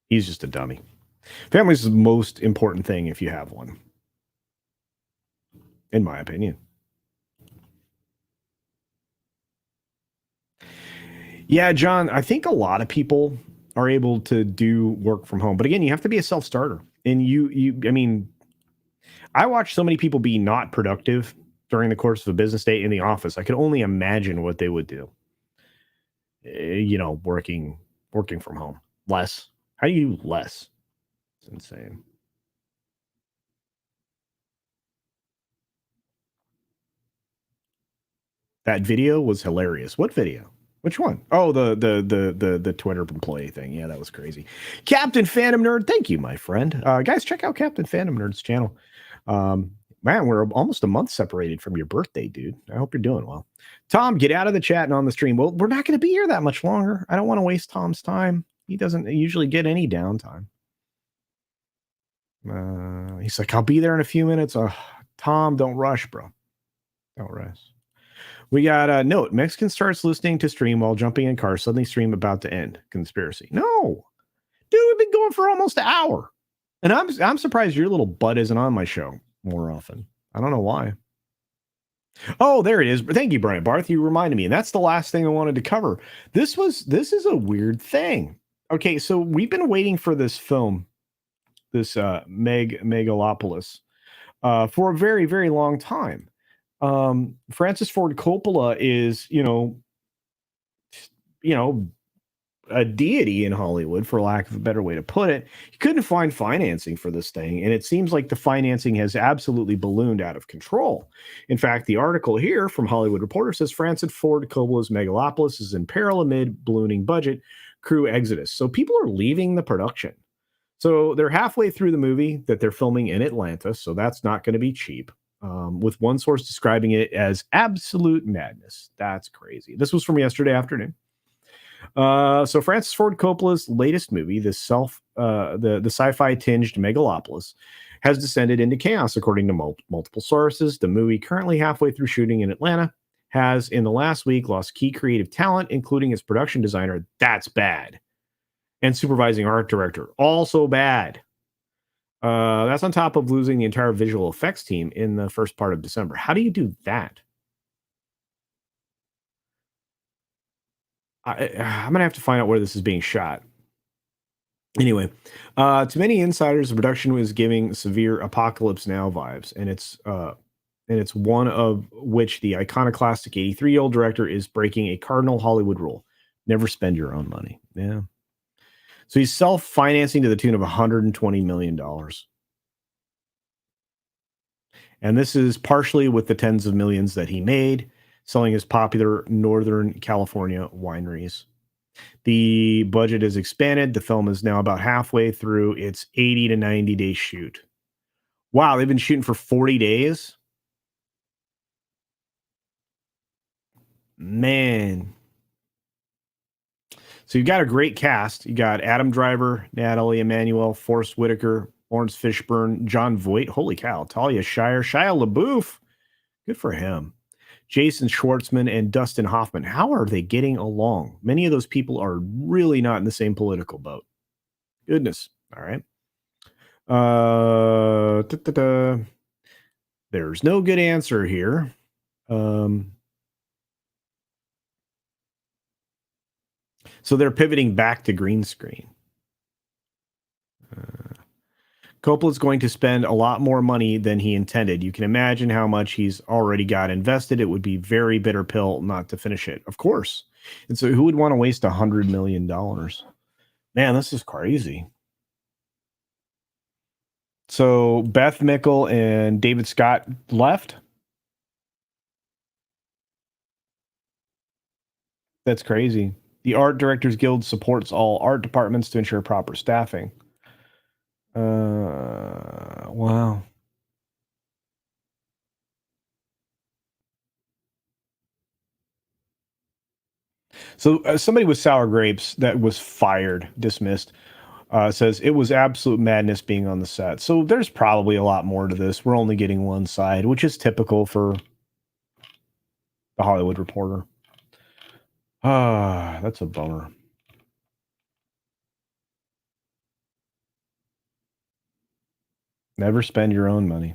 He's just a dummy. Family's the most important thing if you have one, in my opinion. Yeah, John, I think a lot of people are able to do work from home. But again, you have to be a self-starter. And I mean, I watch so many people be not productive during the course of a business day in the office. I could only imagine what they would do. Working from home. Less. How do you less? It's insane. That video was hilarious. What video? Which one? Oh, the Twitter employee thing. Yeah, that was crazy. Captain Phantom Nerd, thank you, my friend. Guys, check out Captain Phantom Nerd's channel. Man, we're almost a month separated from your birthday, dude. I hope you're doing well. Tom, get out of the chat and on the stream. Well, we're not going to be here that much longer. I don't want to waste Tom's time. He doesn't usually get any downtime. He's like, I'll be there in a few minutes. Tom, don't rush, bro. Don't rush. We got a note. Mexican starts listening to stream while jumping in car. Suddenly stream about to end. Conspiracy. No. Dude, we've been going for almost an hour. And I'm surprised your little butt isn't on my show more often. I don't know why. Oh, there it is. Thank you, Brian Barth. You reminded me. And that's the last thing I wanted to cover. This is a weird thing. Okay, so we've been waiting for this film, this Megalopolis, for a very, very long time. Francis Ford Coppola is, a deity in Hollywood, for lack of a better way to put it. He couldn't find financing for this thing, and it seems like the financing has absolutely ballooned out of control. In fact, the article here from Hollywood Reporter says Francis Ford Coppola's Megalopolis is in peril amid ballooning budget, crew exodus. So people are leaving the production. So they're halfway through the movie that they're filming in Atlanta, so that's not going to be cheap. With one source describing it as absolute madness. That's crazy. This was from yesterday afternoon. So Francis Ford Coppola's latest movie, the sci-fi tinged Megalopolis, has descended into chaos, according to multiple sources. The movie, currently halfway through shooting in Atlanta, has in the last week lost key creative talent, including its production designer. That's bad. And supervising art director. Also bad. That's on top of losing the entire visual effects team in the first part of December. How do you do that? I'm going to have to find out where this is being shot. Anyway, to many insiders, the production was giving severe Apocalypse Now vibes, and it's one of which the iconoclastic 83-year-old director is breaking a cardinal Hollywood rule: never spend your own money. Yeah. So he's self-financing to the tune of $120 million. And this is partially with the tens of millions that he made selling his popular Northern California wineries. The budget is expanded. The film is now about halfway through its 80 to 90 day shoot. Wow, they've been shooting for 40 days? Man. So you've got a great cast. You got Adam Driver, Natalie Emmanuel, Forrest Whitaker, Lawrence Fishburne, John Voight. Holy cow. Talia Shire, Shia LaBeouf. Good for him. Jason Schwartzman and Dustin Hoffman. How are they getting along? Many of those people are really not in the same political boat. Goodness. All right. There's no good answer here. So they're pivoting back to green screen. Coppola's going to spend a lot more money than he intended. You can imagine how much he's already got invested. It would be very bitter pill not to finish it. Of course. And so who would want to waste $100 million? Man, this is crazy. So Beth Mickle and David Scott left. That's crazy. The Art Directors Guild supports all art departments to ensure proper staffing. Wow. So somebody with sour grapes that was fired, dismissed, says it was absolute madness being on the set. So there's probably a lot more to this. We're only getting one side, which is typical for the Hollywood Reporter. That's a bummer. Never spend your own money.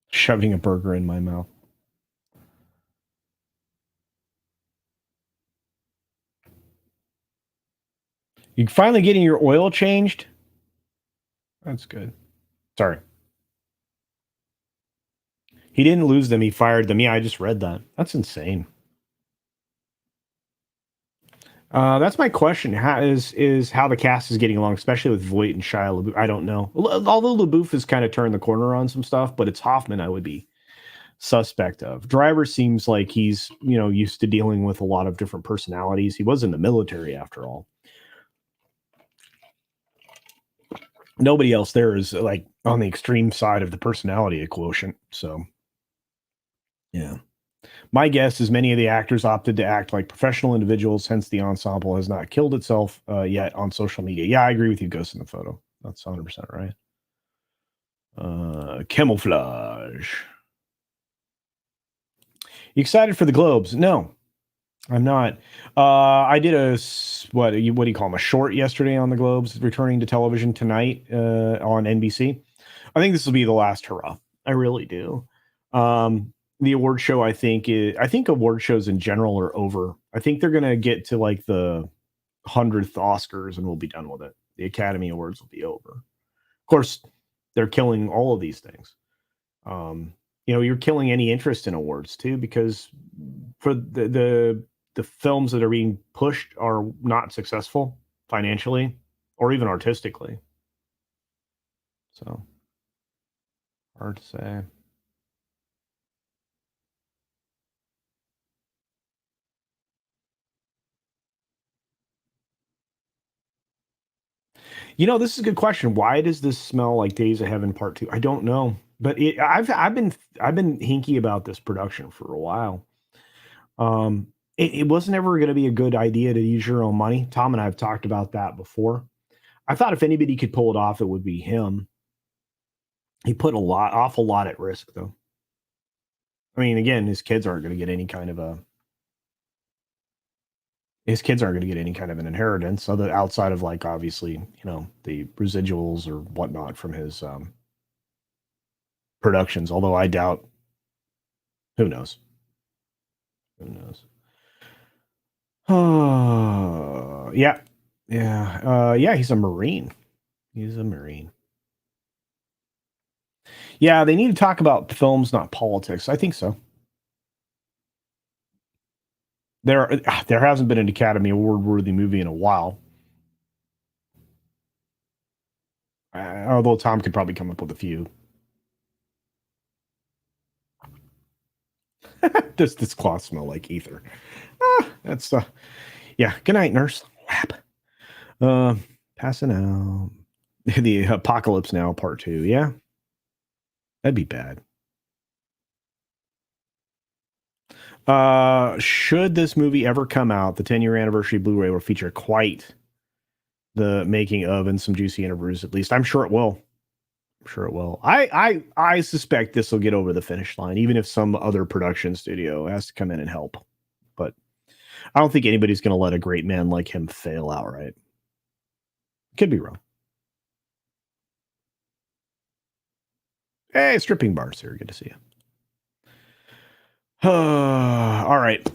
Shoving a burger in my mouth. You finally getting your oil changed? That's good. Sorry. He didn't lose them. He fired them. Yeah, I just read that. That's insane. That's my question. How is how the cast is getting along, especially with Voight and Shia LaBeouf? I don't know. Although LaBeouf has kind of turned the corner on some stuff, but it's Hoffman I would be suspect of. Driver seems like he's used to dealing with a lot of different personalities. He was in the military after all. Nobody else there is like on the extreme side of the personality quotient. So, yeah. My guess is many of the actors opted to act like professional individuals, hence the ensemble has not killed itself yet on social media. Yeah, I agree with you, Ghost, in the photo. That's 100% right. Camouflage. You excited for the Globes? No, I'm not. I did what do you call them? A short yesterday on the Globes, returning to television tonight on NBC. I think this will be the last hurrah. I really do. The award show, I think award shows in general are over. I think they're going to get to like the 100th Oscars and we'll be done with it. The Academy Awards will be over. Of course, they're killing all of these things. You're killing any interest in awards too, because for the films that are being pushed are not successful financially or even artistically. So hard to say. This is a good question. Why does this smell like Days of Heaven Part 2? I don't know, but I've been hinky about this production for a while. It wasn't ever going to be a good idea to use your own money. Tom and I have talked about that before. I thought if anybody could pull it off, it would be him. He put awful lot at risk, though. I mean, again, his kids aren't going to get any kind of an inheritance, other outside of like obviously, the residuals or whatnot from his productions. Although I doubt. Who knows? Who knows? Oh, yeah. Yeah, he's a Marine. He's a Marine. Yeah, they need to talk about films, not politics. I think so. There hasn't been an Academy Award-worthy movie in a while. Although Tom could probably come up with a few. Does this cloth smell like ether? That's yeah. Good night, nurse. Lap. Passing out. The Apocalypse Now Part 2. Yeah, that'd be bad. Should this movie ever come out, the 10-year anniversary Blu-ray will feature quite the making of and some juicy interviews. At least I'm sure it will. I suspect this will get over the finish line, even if some other production studio has to come in and help. But I don't think anybody's going to let a great man like him fail outright. Could be wrong. Hey, Stripping Bars here. Good to see you. All right.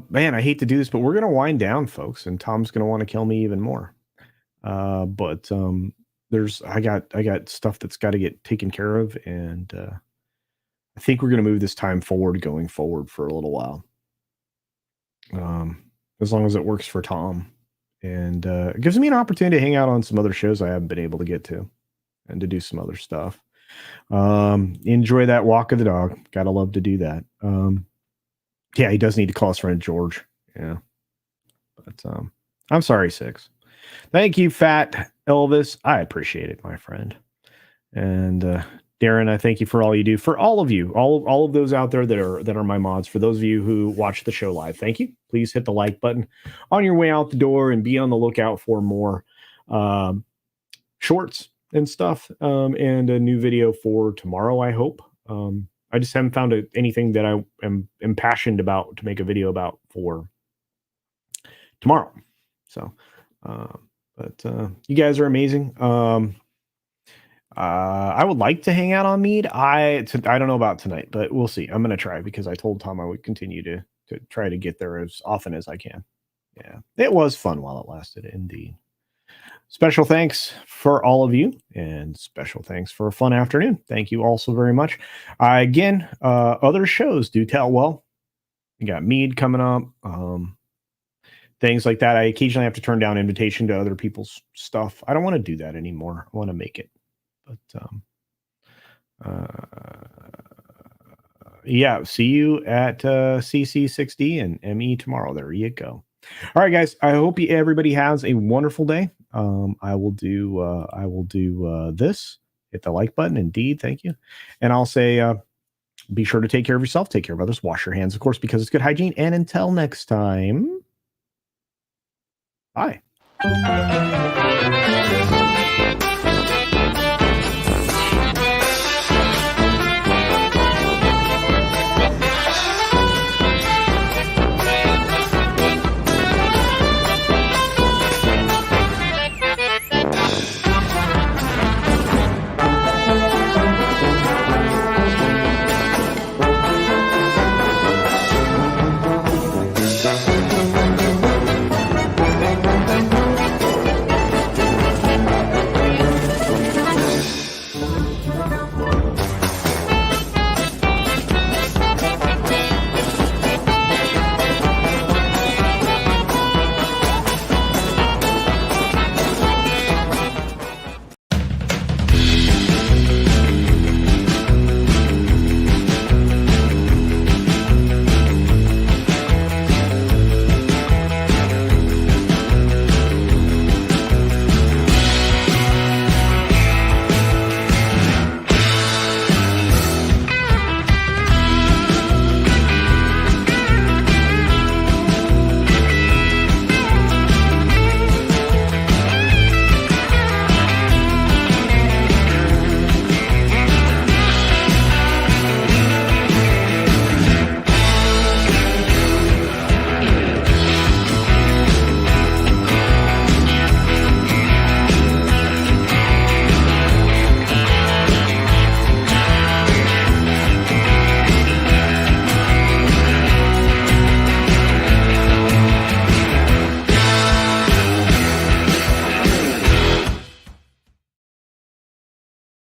Man, I hate to do this, but we're going to wind down, folks, and Tom's going to want to kill me even more. But I got stuff that's got to get taken care of, and I think we're going to move this time going forward for a little while. As long as it works for Tom, and it gives me an opportunity to hang out on some other shows I haven't been able to get to, and to do some other stuff. Enjoy that walk of the dog. Gotta love to do that. Yeah, he does need to call his friend George. Yeah, but I'm sorry, Six. Thank you, Fat Elvis. I appreciate it, my friend. And Darren, I thank you for all you do. For all of you, all of those out there that are my mods, for those of you who watch the show live, thank you. Please hit the like button on your way out the door, and be on the lookout for more shorts and stuff, and a new video for tomorrow, I hope. I just haven't found anything that I am passionate about to make a video about for tomorrow. So, but you guys are amazing. I would like to hang out on Mead. I don't know about tonight, but we'll see. I'm going to try, because I told Tom I would continue to try to get there as often as I can. Yeah, it was fun while it lasted, indeed. Special thanks for all of you, and special thanks for a fun afternoon. Thank you all so very much. Again, other shows do tell well. You got Mead coming up, things like that. I occasionally have to turn down invitation to other people's stuff. I don't want to do that anymore. I want to make it. But yeah, see you at CC6D and ME tomorrow. There you go. All right, guys. I hope everybody has a wonderful day. I will do this. Hit the like button. Indeed, thank you. And I'll say, be sure to take care of yourself. Take care of others. Wash your hands, of course, because it's good hygiene. And until next time, bye.